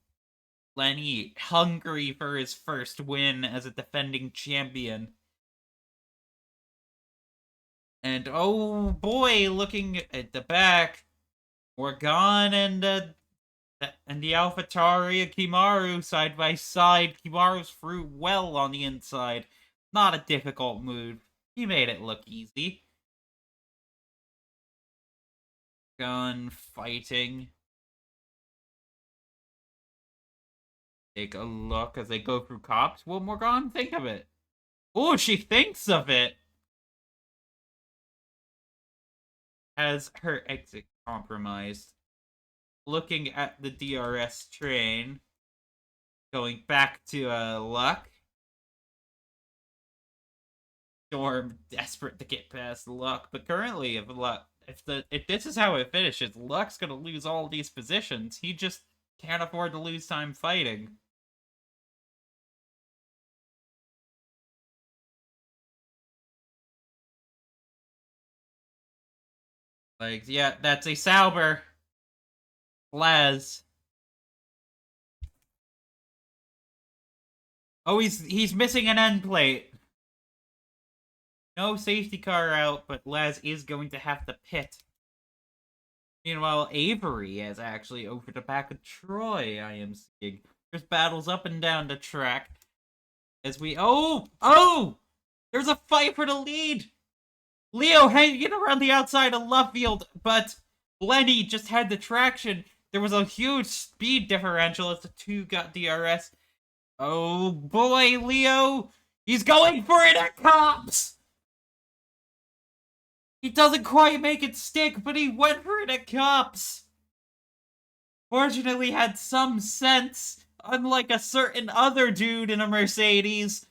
Lenny hungry for his first win as a defending champion. And oh boy, looking at the back, Morgan and the AlphaTauri and Kimaru side by side. Kimaru's through well on the inside. Not a difficult move. He made it look easy. Gun fighting. Take a look as they go through cops. What Morgan think of it? Oh, she thinks of it. Has her exit compromised. Looking at the DRS train. Going back to Luck. Storm desperate to get past Luck, but currently if this is how it finishes, Luck's gonna lose all these positions. He just can't afford to lose time fighting. Like, yeah, that's a Sauber. Laz. Oh, he's missing an end plate. No safety car out, but Laz is going to have to pit. Meanwhile, Avery is actually over the back of Troy, I am seeing. There's battles up and down the track. As we... Oh! There's a fight for the lead! Leo hanging around the outside of Luffield, but Lenny just had the traction. There was a huge speed differential as the two got DRS. Oh boy, Leo! He's going for it at cops! He doesn't quite make it stick, but he went for it at cops! Fortunately had some sense, unlike a certain other dude in a Mercedes.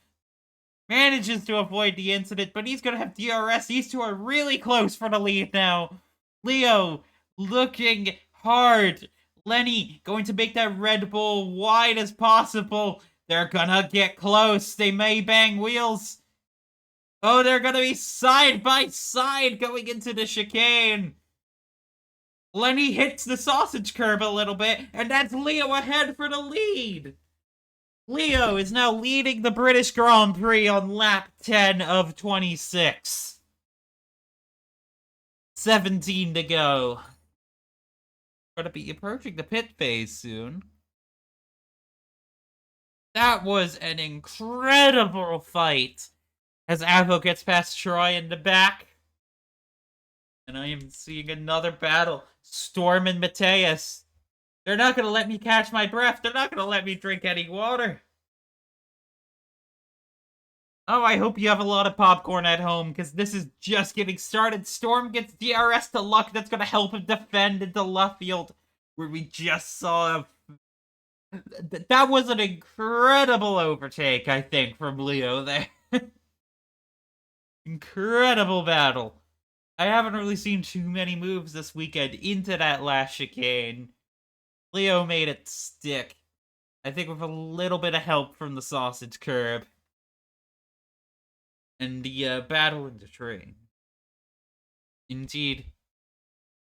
Manages to avoid the incident, but he's gonna have DRS. These two are really close for the lead now. Leo looking hard. Lenny going to make that Red Bull wide as possible. They're gonna get close. They may bang wheels. Oh, they're gonna be side by side going into the chicane. Lenny hits the sausage curb a little bit, and that's Leo ahead for the lead. Leo is now leading the British Grand Prix on lap 10 of 26. 17 to go. Gonna be approaching the pit phase soon. That was an incredible fight as Avo gets past Troy in the back. And I am seeing another battle. Storm and Mateus. They're not gonna let me catch my breath. They're not gonna let me drink any water. Oh, I hope you have a lot of popcorn at home, because this is just getting started. Storm gets DRS to Luck. That's gonna help him defend into Luffield, where we just saw that was an incredible overtake, I think, from Leo there. Incredible battle. I haven't really seen too many moves this weekend into that last chicane. Leo made it stick. I think with a little bit of help from the sausage curb. And the battle in the train. Indeed.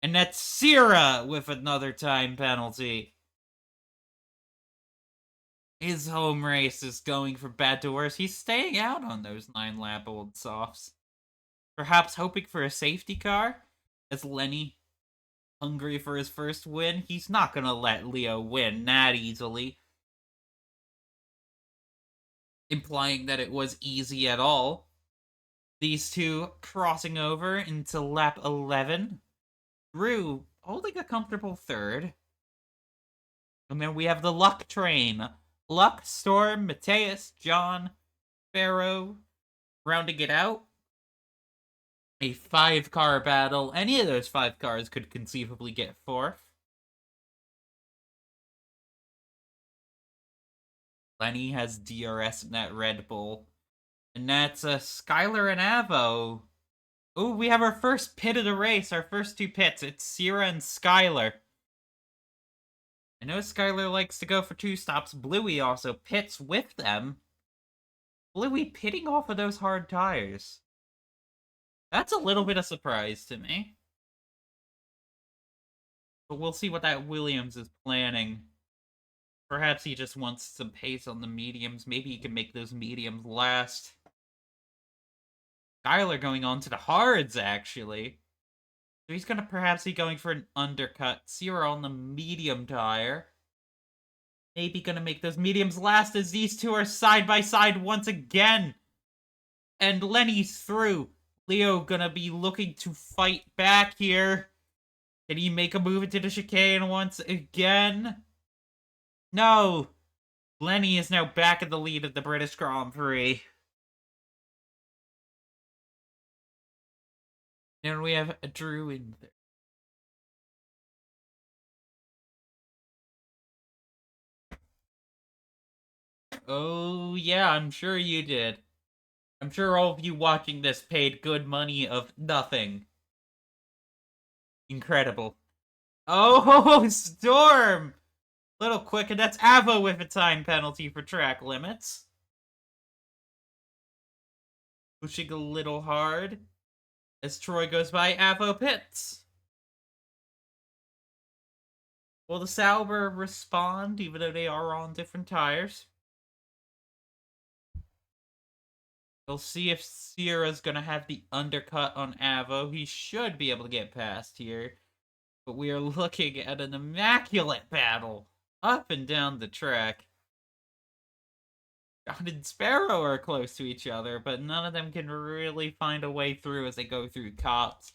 And that's Sierra with another time penalty. His home race is going from bad to worse. He's staying out on those 9-lap-old softs. Perhaps hoping for a safety car? As Lenny, hungry for his first win, he's not gonna let Leo win that easily. Implying that it was easy at all. These two crossing over into lap 11. Drew holding a comfortable third. And then we have the Luck train. Luck, Storm, Mateus, John, Pharaoh, rounding it out. A 5-car battle. Any of those 5 cars could conceivably get 4th. Lenny has DRS in that Red Bull. And that's Skylar and Avo. Oh, we have our first pit of the race. Our first 2 pits. It's Sierra and Skylar. I know Skylar likes to go for 2 stops. Bluey also pits with them. Bluey pitting off of those hard tires. That's a little bit of surprise to me. But we'll see what that Williams is planning. Perhaps he just wants some pace on the mediums. Maybe he can make those mediums last. Skylar going on to the hards, actually. So he's gonna perhaps be going for an undercut. Sierra on the medium tire. Maybe gonna make those mediums last as these two are side by side once again. And Lenny's through. Leo gonna be looking to fight back here. Can he make a move into the chicane once again? No. Lenny is now back in the lead of the British Grand Prix. And we have Drew in there. Oh, yeah, I'm sure you did. I'm sure all of you watching this paid good money of nothing. Incredible. Oh, Storm! Little quick, and that's Avo with a time penalty for track limits. Pushing a little hard. As Troy goes by, Avo pits. Will the Sauber respond, even though they are on different tires? We'll see if Sierra's gonna have the undercut on Avo. He should be able to get past here. But we are looking at an immaculate battle up and down the track. John and Sparrow are close to each other, but none of them can really find a way through as they go through cops.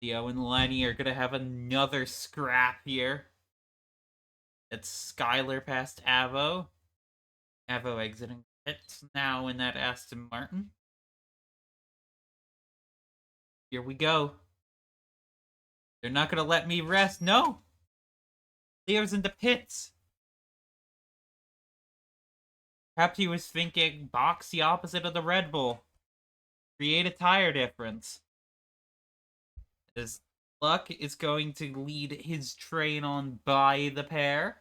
Theo and Lenny are gonna have another scrap here. It's Skylar past Avo. Avo exiting pits now in that Aston Martin. Here we go. They're not gonna let me rest. No! Leo's in the pits. Perhaps he was thinking box the opposite of the Red Bull. Create a tire difference. As Luck is going to lead his train on by the pair.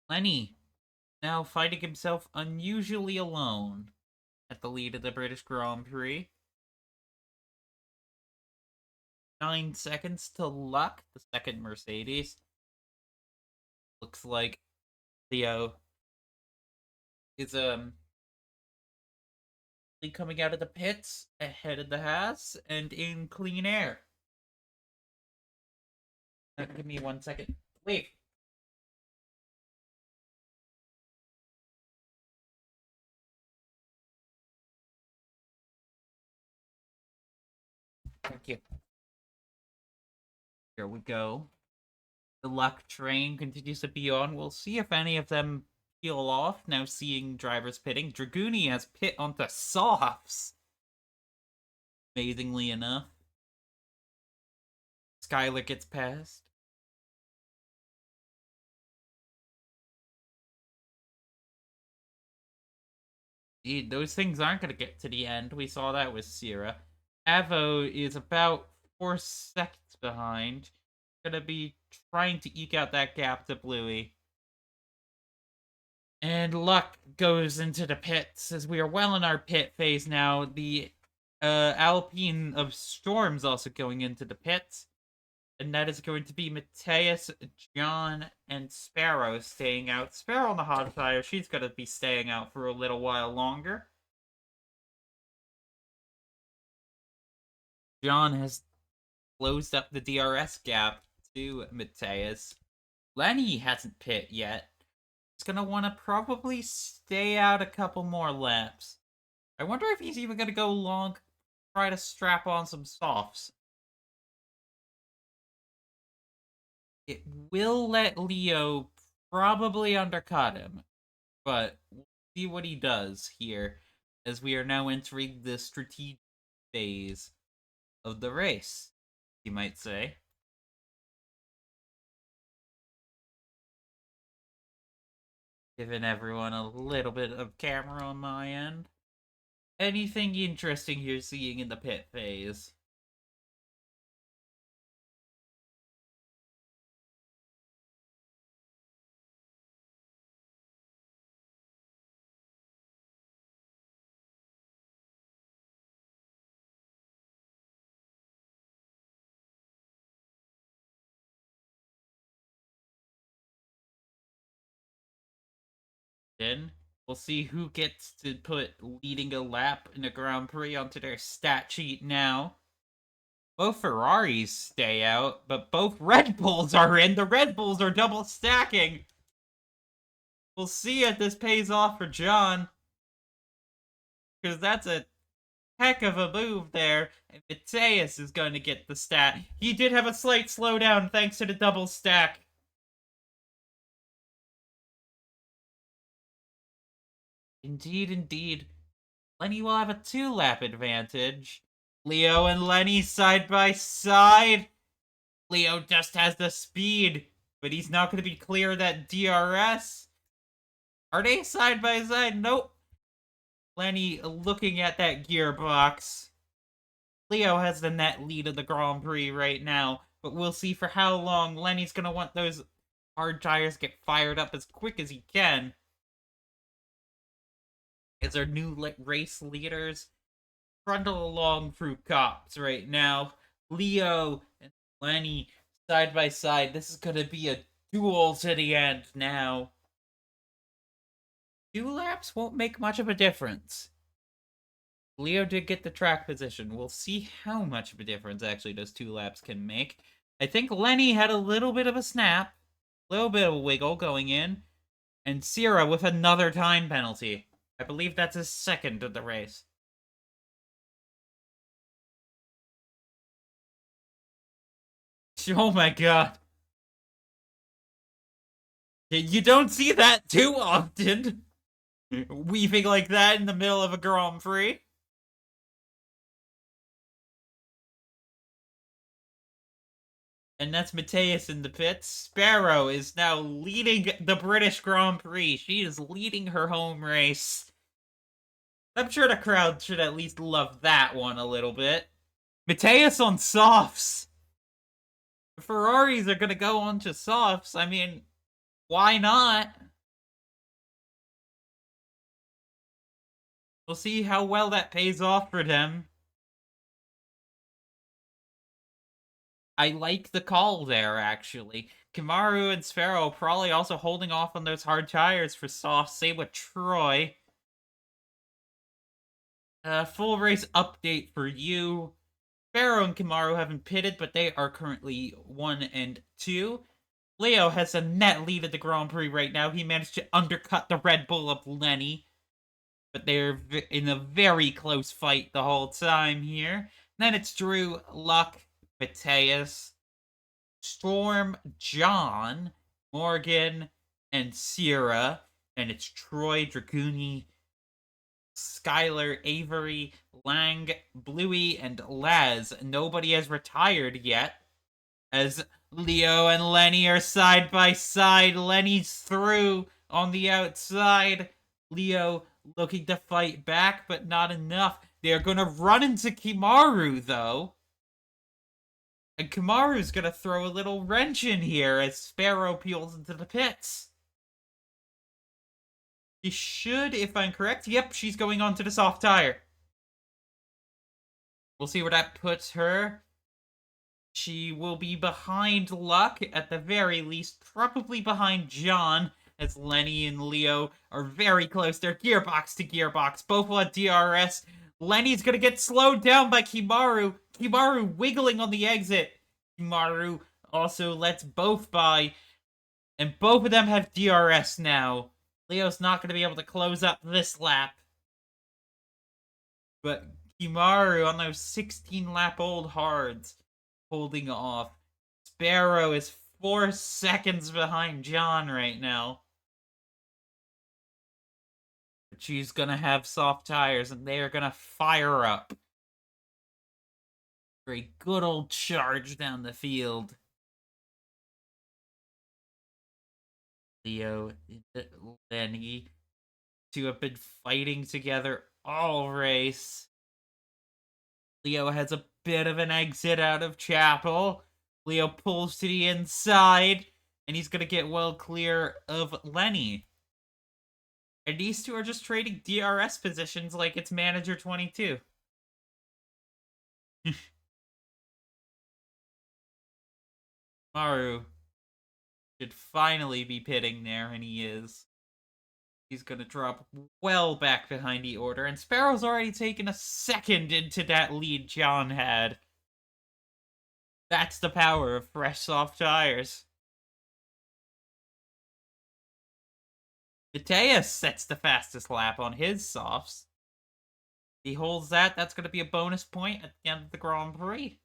Lenny now finding himself unusually alone at the lead of the British Grand Prix. 9 seconds to Luck, the second Mercedes. Looks like Theo is coming out of the pits ahead of the Haas and in clean air. Give me 1 second. Wait. Thank you. Here we go. The Luck train continues to be on. We'll see if any of them peel off. Now seeing drivers pitting. Dragoonie has pit onto softs. Amazingly enough. Skylar gets past. Indeed, those things aren't going to get to the end. We saw that with Sierra. Avo is about 4 seconds behind. Going to be trying to eke out that gap to Bluey. And Luck goes into the pits as we are well in our pit phase now. The Alpine of Storm's also going into the pits. And that is going to be Mateus, John, and Sparrow staying out. Sparrow on the hot tire, she's going to be staying out for a little while longer. John has closed up the DRS gap to Mateus. Lenny hasn't pit yet. He's going to want to probably stay out a couple more laps. I wonder if he's even going to go long, try to strap on some softs. It will let Leo probably undercut him, but we'll see what he does here as we are now entering the strategic phase of the race, you might say. Giving everyone a little bit of camera on my end. Anything interesting you're seeing in the pit phase? Then we'll see who gets to put leading a lap in a Grand Prix onto their stat sheet now. Both Ferraris stay out, but both Red Bulls are in. The Red Bulls are double stacking. We'll see if this pays off for John. Because that's a heck of a move there. And Mateus is going to get the stat. He did have a slight slowdown thanks to the double stack. Indeed, indeed. Lenny will have a 2-lap advantage. Leo and Lenny side by side. Leo just has the speed, but he's not going to be clear of that DRS. Are they side by side? Nope. Lenny looking at that gearbox. Leo has the net lead of the Grand Prix right now, but we'll see for how long. Lenny's going to want those hard tires get fired up as quick as he can. As our new race leaders trundle along through cops right now. Leo and Lenny side by side. This is gonna be a duel to the end now. 2 laps won't make much of a difference. Leo did get the track position. We'll see how much of a difference actually those 2 laps can make. I think Lenny had a little bit of a snap, a little bit of a wiggle going in, and Sierra with another time penalty. I believe that's his second of the race. Oh my god. You don't see that too often. Weaving like that in the middle of a Grand Prix. And that's Mateus in the pits. Sparrow is now leading the British Grand Prix. She is leading her home race. I'm sure the crowd should at least love that one a little bit. Mateus on softs. Ferraris are gonna go on to softs. I mean, why not? We'll see how well that pays off for them. I like the call there, actually. Kimaru and Sparrow probably also holding off on those hard tires for soft. Same with Troy. Full race update for you. Sparrow and Kimaru haven't pitted, but they are currently 1 and 2. Leo has a net lead at the Grand Prix right now. He managed to undercut the Red Bull of Lenny. But they're in a very close fight the whole time here. And then it's Drew, Luck, Mateus, Storm, John, Morgan, and Sierra. And it's Troy, Draguni, Skylar, Avery, Lang, Bluey, and Laz. Nobody has retired yet, as Leo and Lenny are side by side. Lenny's through on the outside. Leo looking to fight back, but not enough. They're gonna run into Kimaru, though. And Kimaru's gonna throw a little wrench in here as Sparrow peels into the pits. She should, if I'm correct. Yep, she's going on to the soft tire. We'll see where that puts her. She will be behind Luck, at the very least. Probably behind John, as Lenny and Leo are very close. They're gearbox to gearbox. Both want DRS. Lenny's gonna get slowed down by Kimaru. Kimaru wiggling on the exit. Kimaru also lets both by. And both of them have DRS now. Leo's not gonna be able to close up this lap. But Kimaru on those 16-lap-old hards holding off. Sparrow is 4 seconds behind John right now. But she's gonna have soft tires and they are gonna fire up for a good old charge down the field. Leo and Lenny, two have been fighting together all race. Leo has a bit of an exit out of Chapel. Leo pulls to the inside, and he's gonna get well clear of Lenny. And these two are just trading DRS positions like it's Manager 22. Maru should finally be pitting there, and he is. He's gonna drop well back behind the order, and Sparrow's already taken a second into that lead John had. That's the power of fresh soft tires. Mateus sets the fastest lap on his softs. He holds that. That's going to be a bonus point at the end of the Grand Prix.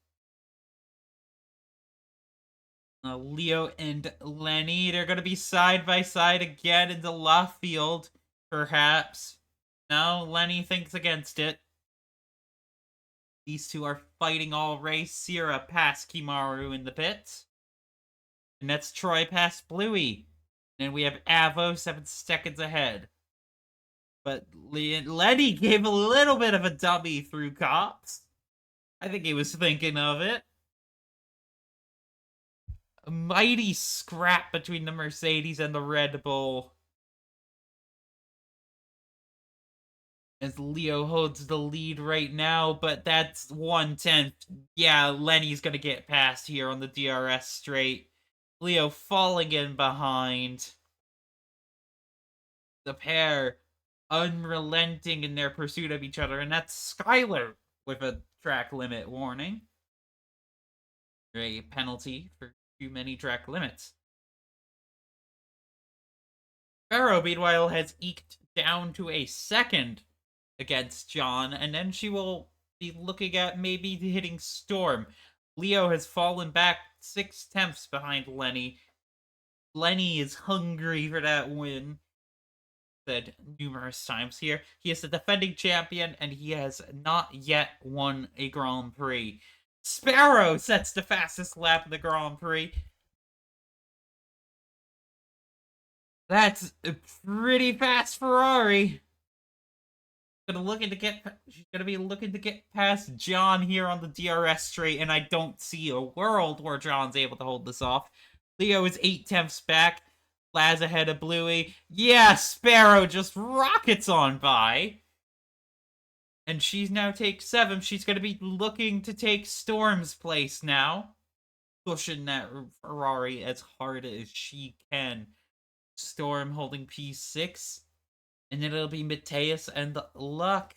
Leo and Lenny, they're going to be side by side again in the left field, perhaps. No, Lenny thinks against it. These two are fighting all race. Sierra past Kimaru in the pits. And that's Troy past Bluey. And we have Avo 7 seconds ahead. But Lenny gave a little bit of a dummy through cops. I think he was thinking of it. A mighty scrap between the Mercedes and the Red Bull. as Leo holds the lead right now, but that's 1/10. Yeah, Lenny's gonna get past here on the DRS straight. Leo falling in behind. The pair unrelenting in their pursuit of each other, and that's Skylar with a track limit warning. A penalty for too many track limits. Farrow, meanwhile, has eked down to a second against John, and then she will be looking at maybe hitting Storm. Leo has fallen back 6/10 behind Lenny. Lenny is hungry for that win. Said numerous times here. He is the defending champion, and he has not yet won a Grand Prix. Sparrow sets the fastest lap of the Grand Prix. That's a pretty fast Ferrari. She's gonna be looking to get past John here on the DRS straight, and I don't see a world where John's able to hold this off. Leo is 8/10 back. Laz ahead of Bluey. Yeah, Sparrow just rockets on by. And she's now takes 7. She's gonna be looking to take Storm's place now. Pushing that Ferrari as hard as she can. Storm holding P6. And then it'll be Mateus and Luck.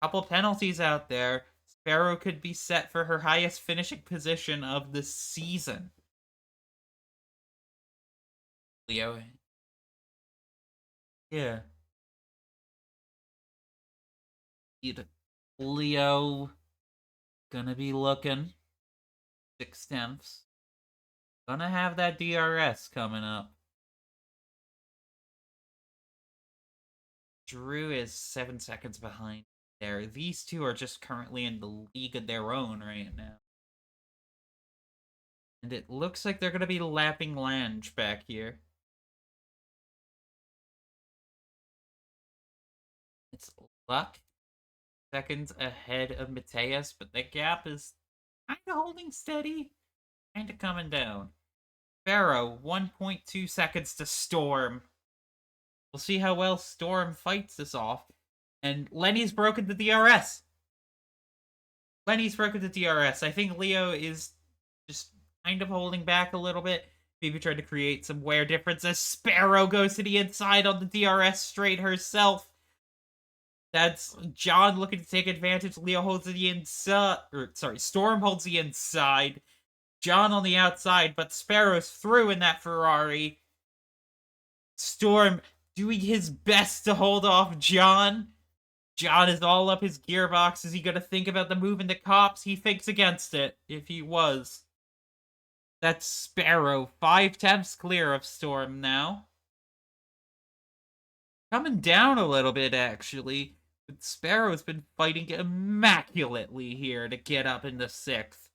Couple penalties out there. Sparrow could be set for her highest finishing position of the season. Leo. Yeah. Leo. Gonna be looking. 6/10. Gonna have that DRS coming up. Drew is 7 seconds behind there. These two are just currently in the league of their own right now. And it looks like they're going to be lapping Lange back here. It's Luck. Seconds ahead of Mateus, but the gap is kind of holding steady. Kind of coming down. Pharaoh, 1.2 seconds to Storm. We'll see how well Storm fights this off. And Lenny's broken the DRS. Lenny's broken the DRS. I think Leo is just kind of holding back a little bit. Maybe trying to create some wear differences. Sparrow goes to the inside on the DRS straight herself. That's John looking to take advantage. Leo holds the inside. Storm holds the inside. John on the outside, but Sparrow's through in that Ferrari. Storm doing his best to hold off John. John is all up his gearbox. Is he going to think about the move in the cops? He thinks against it, if he was. That's Sparrow. 5/10 clear of Storm now. Coming down a little bit, actually. But Sparrow's been fighting immaculately here to get up into 6th.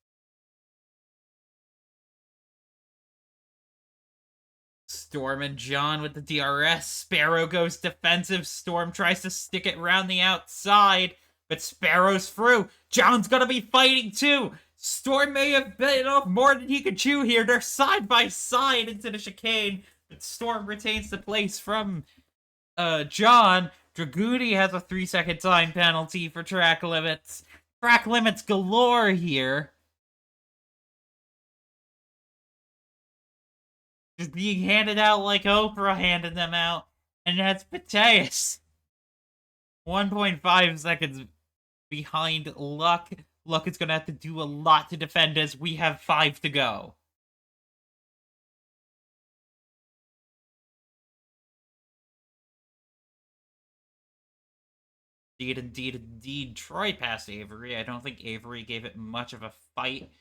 Storm and John with the DRS. Sparrow goes defensive. Storm tries to stick it round the outside, but Sparrow's through. John's gonna be fighting too. Storm may have bitten off more than he could chew here. They're side by side into the chicane, but Storm retains the place from John. Dragoonie has a 3-second time penalty for track limits. Track limits galore here. Just being handed out like Oprah handed them out. And that's Mateus. 1.5 seconds behind Luck. Luck is going to have to do a lot to defend as we have 5 to go. Indeed. Troy passed Avery. I don't think Avery gave it much of a fight.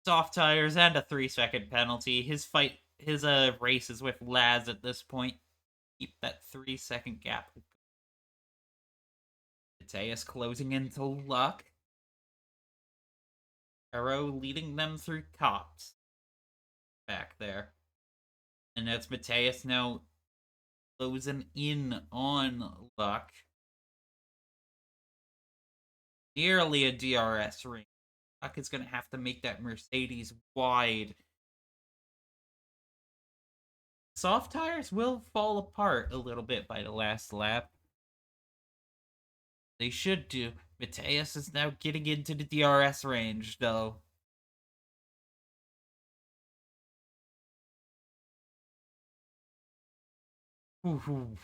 Soft tires and a 3-second penalty. His race is with Laz at this point. Keep that 3-second gap. Mateus closing into Luck. Arrow leading them through cops. Back there. And that's Mateus now closing in on Luck. Nearly a DRS ring. Luck is going to have to make that Mercedes wide. Soft tires will fall apart a little bit by the last lap. They should do. Mateus is now getting into the DRS range, though. Ooh.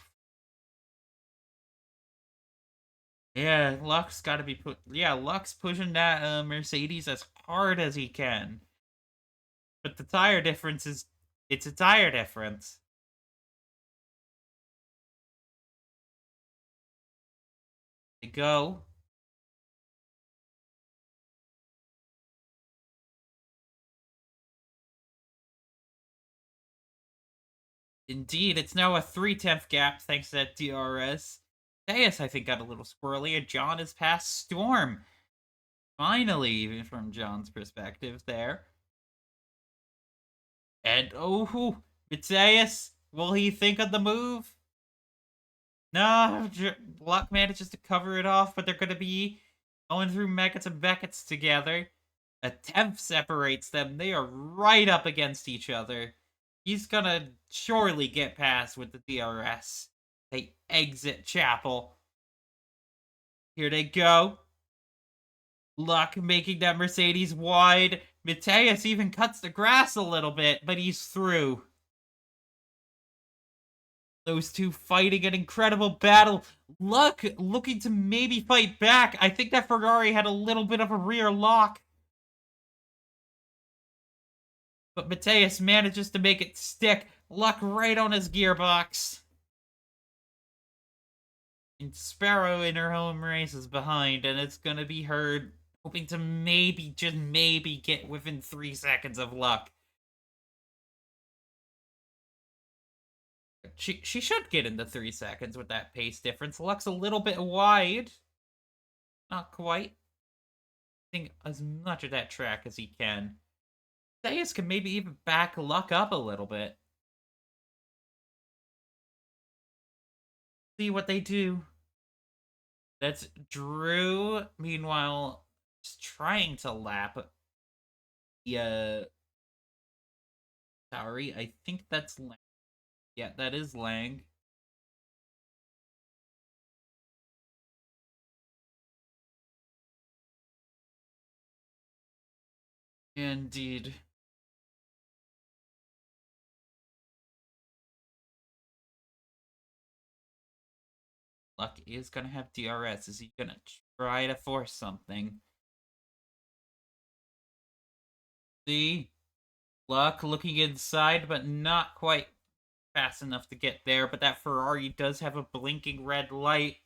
Yeah, Luck's got to be put. Yeah, Luck's pushing that Mercedes as hard as he can. But the tire difference is. It's a tire difference. They go. Indeed, it's now a 3/10 gap thanks to that DRS. Deus, I think, got a little squirrely, and John is past Storm. Finally, even from John's perspective there. And oh, Mateus, will he think of the move? No, Luck manages to cover it off, but they're going to be going through Meckets and Beckett's together. A tenth separates them. They are right up against each other. He's gonna surely get past with the DRS. They exit Chapel. Here they go. Luck making that Mercedes wide. Mateus even cuts the grass a little bit, but he's through. Those two fighting an incredible battle. Luck looking to maybe fight back. I think that Ferrari had a little bit of a rear lock. But Mateus manages to make it stick. Luck right on his gearbox. And Sparrow in her home race is behind, and it's gonna be her hoping to maybe, just maybe, get within 3 seconds of Luck. She should get into 3 seconds with that pace difference. Luck's a little bit wide. Not quite. I think as much of that track as he can. Deus can maybe even back Luck up a little bit. See what they do. That's Drew, meanwhile, just trying to lap the, Sorry, I think that's Lang. Yeah, that is Lang. Indeed. Luck is gonna have DRS. Is he gonna try to force something? See? Luck looking inside, but not quite fast enough to get there. But that Ferrari does have a blinking red light.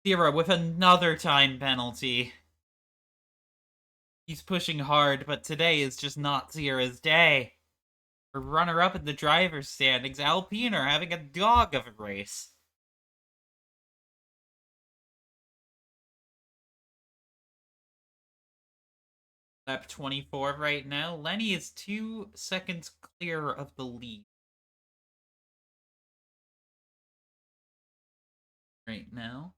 Zero with another time penalty. He's pushing hard, but today is just not Zero's day. A runner-up in the driver's standings, Alpine are having a dog of a race. Lap 24 right now. Lenny is 2 seconds clear of the lead. Right now.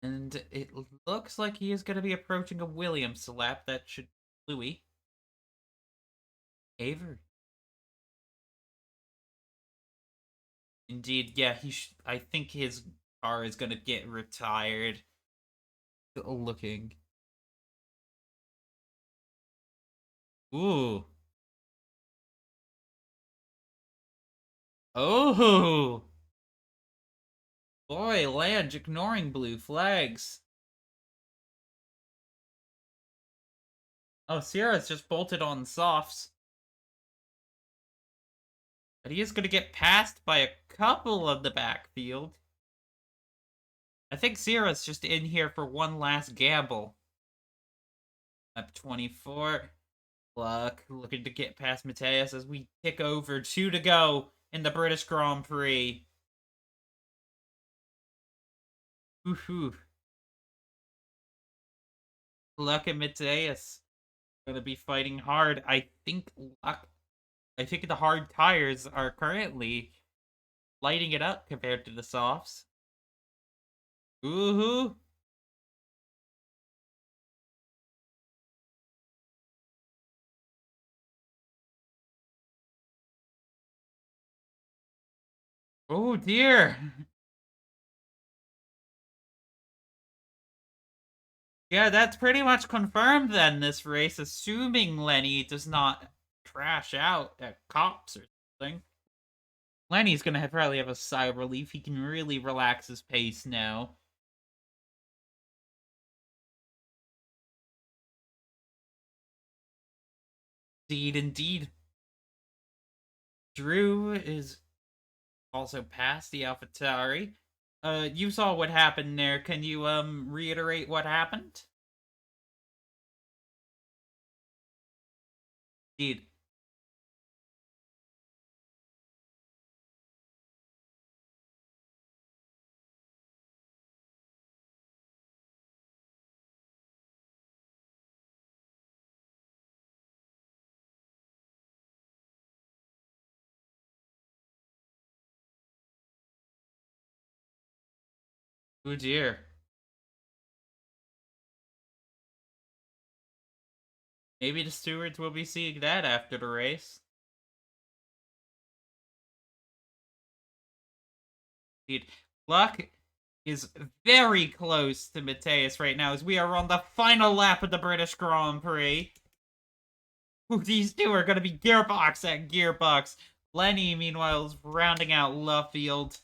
And it looks like he is going to be approaching a Williams lap. That should Louis. Avery. Indeed, yeah, I think his car is going to get retired. Looking. Ooh. Oh. Boy, Lange ignoring blue flags. Oh, Sierra's just bolted on softs. But he is going to get passed by a couple of the backfield. I think Sierra's just in here for one last gamble. Lap 24. Luck looking to get past Mateus as we tick over 2 to go in the British Grand Prix. Woohoo. Luck and Mateus gonna be fighting hard. I think the hard tires are currently lighting it up compared to the softs. Woohoo! Oh dear! Yeah, that's pretty much confirmed then, this race, assuming Lenny does not crash out at cops or something. Lenny's gonna probably have a sigh of relief. He can really relax his pace now. Indeed, indeed. Drew is also past the AlphaTauri. You saw what happened there. Can you, reiterate what happened? Indeed. Oh dear. Maybe the stewards will be seeing that after the race. Indeed. Luck is very close to Mateus right now as we are on the final lap of the British Grand Prix. Ooh, these two are going to be gearbox at gearbox. Lenny, meanwhile, is rounding out Luffield.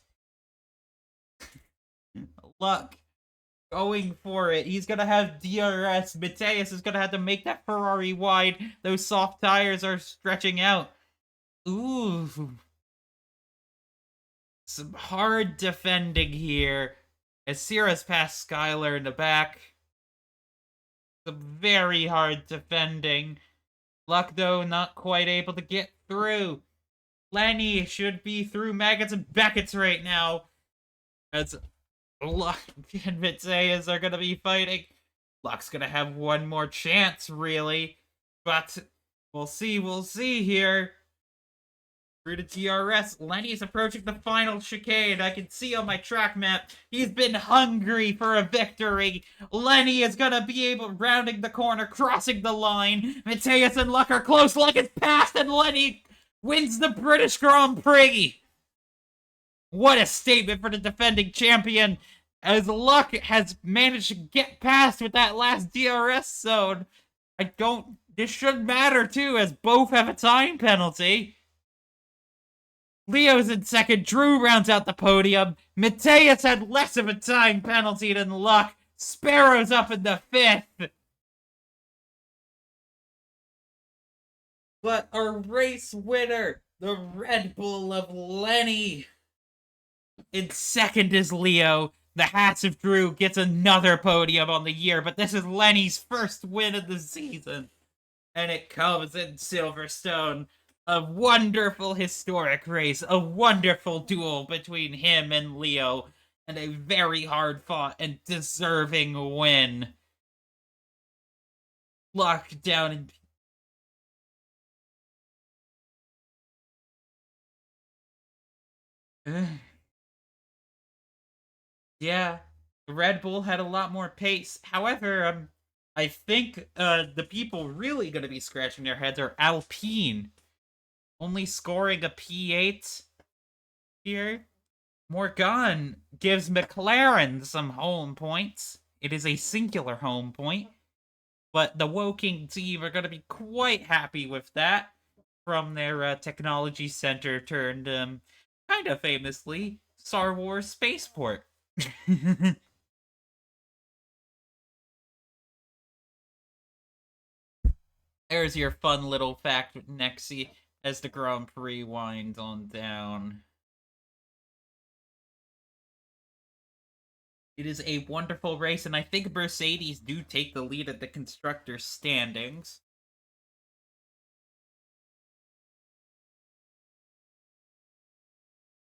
Luck going for it. He's going to have DRS. Mateus is going to have to make that Ferrari wide. Those soft tires are stretching out. Ooh. Some hard defending here. As Sierra's past Skylar in the back. Some very hard defending. Luck, though, not quite able to get through. Lenny should be through Maggots and Beckett's right now. As Luck and Vitseas are going to be fighting. Luck's going to have one more chance, really. But we'll see here. Through the DRS, Lenny's approaching the final chicane. I can see on my track map, he's been hungry for a victory. Lenny is gonna be able, rounding the corner, crossing the line. Mateus and Luck are close. Luck is past, and Lenny wins the British Grand Prix. What a statement for the defending champion, as Luck has managed to get past with that last DRS zone. This should matter too, as both have a time penalty. Leo's in second. Drew rounds out the podium. Mateus had less of a time penalty than Luck. Sparrow's up in the fifth. But a race winner, the Red Bull of Lenny. In second is Leo. The Hats of Drew gets another podium on the year, but this is Lenny's first win of the season. And it comes in Silverstone. A wonderful historic race, a wonderful duel between him and Leo, and a very hard fought and deserving win. Luck down in... Yeah, Red Bull had a lot more pace. However, I think the people really going to be scratching their heads are Alpine. Only scoring a P8 here. Morgan gives McLaren some home points. It is a singular home point. But the Woking team are going to be quite happy with that from their technology center turned, kind of famously, Star Wars spaceport. There's your fun little fact, Nexie, as the Grand Prix winds on down. It is a wonderful race, and I think Mercedes do take the lead at the constructors' standings.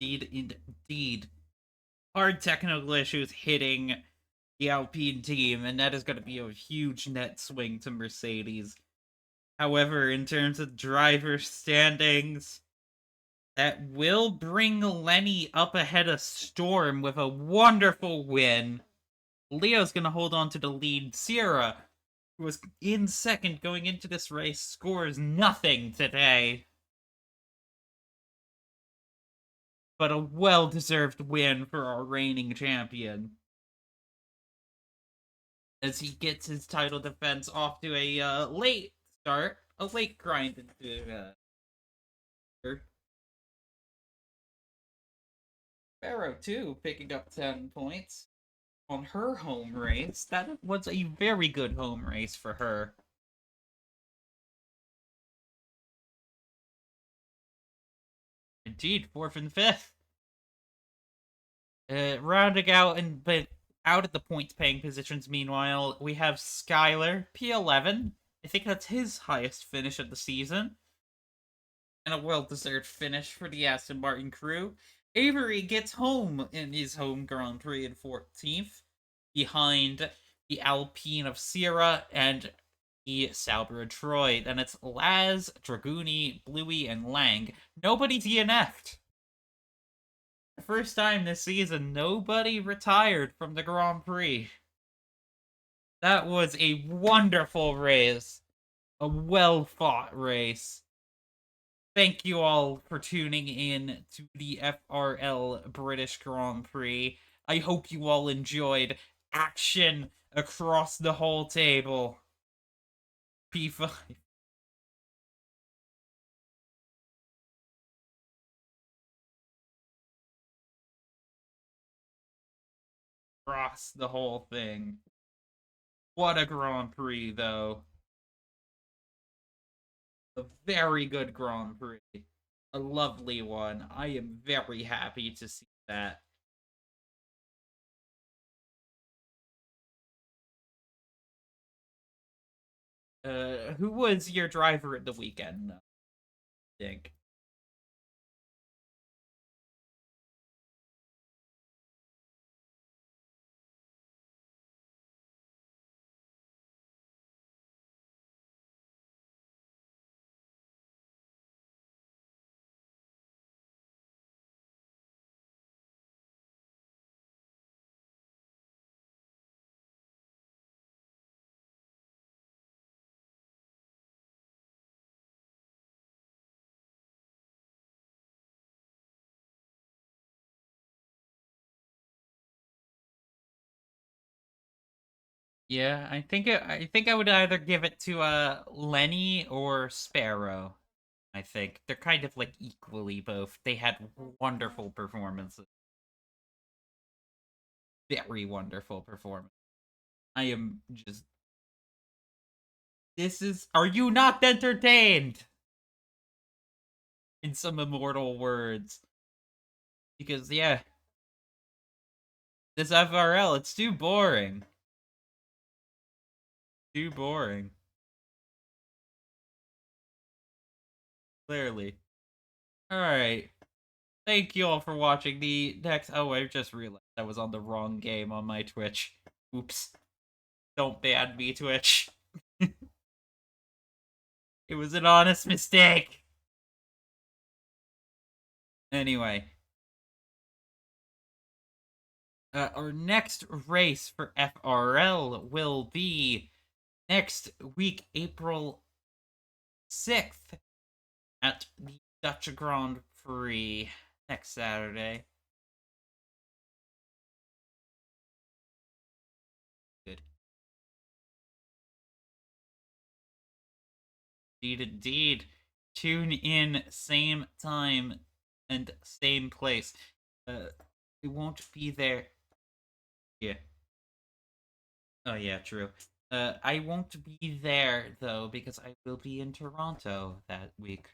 Indeed. Hard technical issues hitting the Alpine team, and that is going to be a huge net swing to Mercedes. However, in terms of driver standings, that will bring Lenny up ahead of Storm with a wonderful win. Leo's going to hold on to the lead. Sierra, who was in second going into this race, scores nothing today. But a well-deserved win for our reigning champion. as he gets his title defense off to a late start, a late grind into Barrow too, picking up 10 points on her home race. That was a very good home race for her. Indeed, fourth and fifth. Rounding out and but out of the points paying positions, meanwhile, we have Skyler, P11. I think that's his highest finish of the season. And a well-deserved finish for the Aston Martin crew. Avery gets home in his home Grand Prix in 14th, behind the Alpine of Sierra and the Sauber of Troy. Then it's Laz, Draguni, Bluey, and Lang. Nobody's DNF'd. The first time this season, nobody retired from the Grand Prix. That was a wonderful race. A well-fought race. Thank you all for tuning in to the FRL British Grand Prix. I hope you all enjoyed action across the whole table. P5. Across the whole thing. What a Grand Prix, though. A very good Grand Prix. A lovely one. I am very happy to see that. Who was your driver at the weekend? I think. Yeah, I think I would either give it to Lenny or Sparrow. I think they're kind of like equally both. They had wonderful performances. Very wonderful performance. I am just this is are you not entertained? In some immortal words. Because yeah, this FRL, it's too boring. Too boring. Clearly. Alright. Thank you all for watching the next. Oh, I just realized I was on the wrong game on my Twitch. Oops. Don't ban me, Twitch. It was an honest mistake. Anyway. Our next race for FRL will be next week, April 6th, at the Dutch Grand Prix next Saturday. Good. Indeed, indeed. Tune in, same time and same place. It won't be there. Yeah. Oh, yeah, true. I won't be there, though, because I will be in Toronto that week.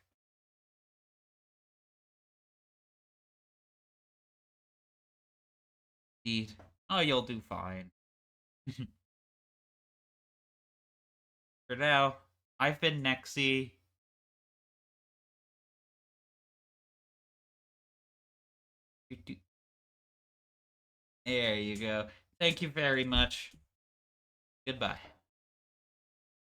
Indeed. Oh, you'll do fine. For now, I've been Nexy. There you go. Thank you very much. Goodbye.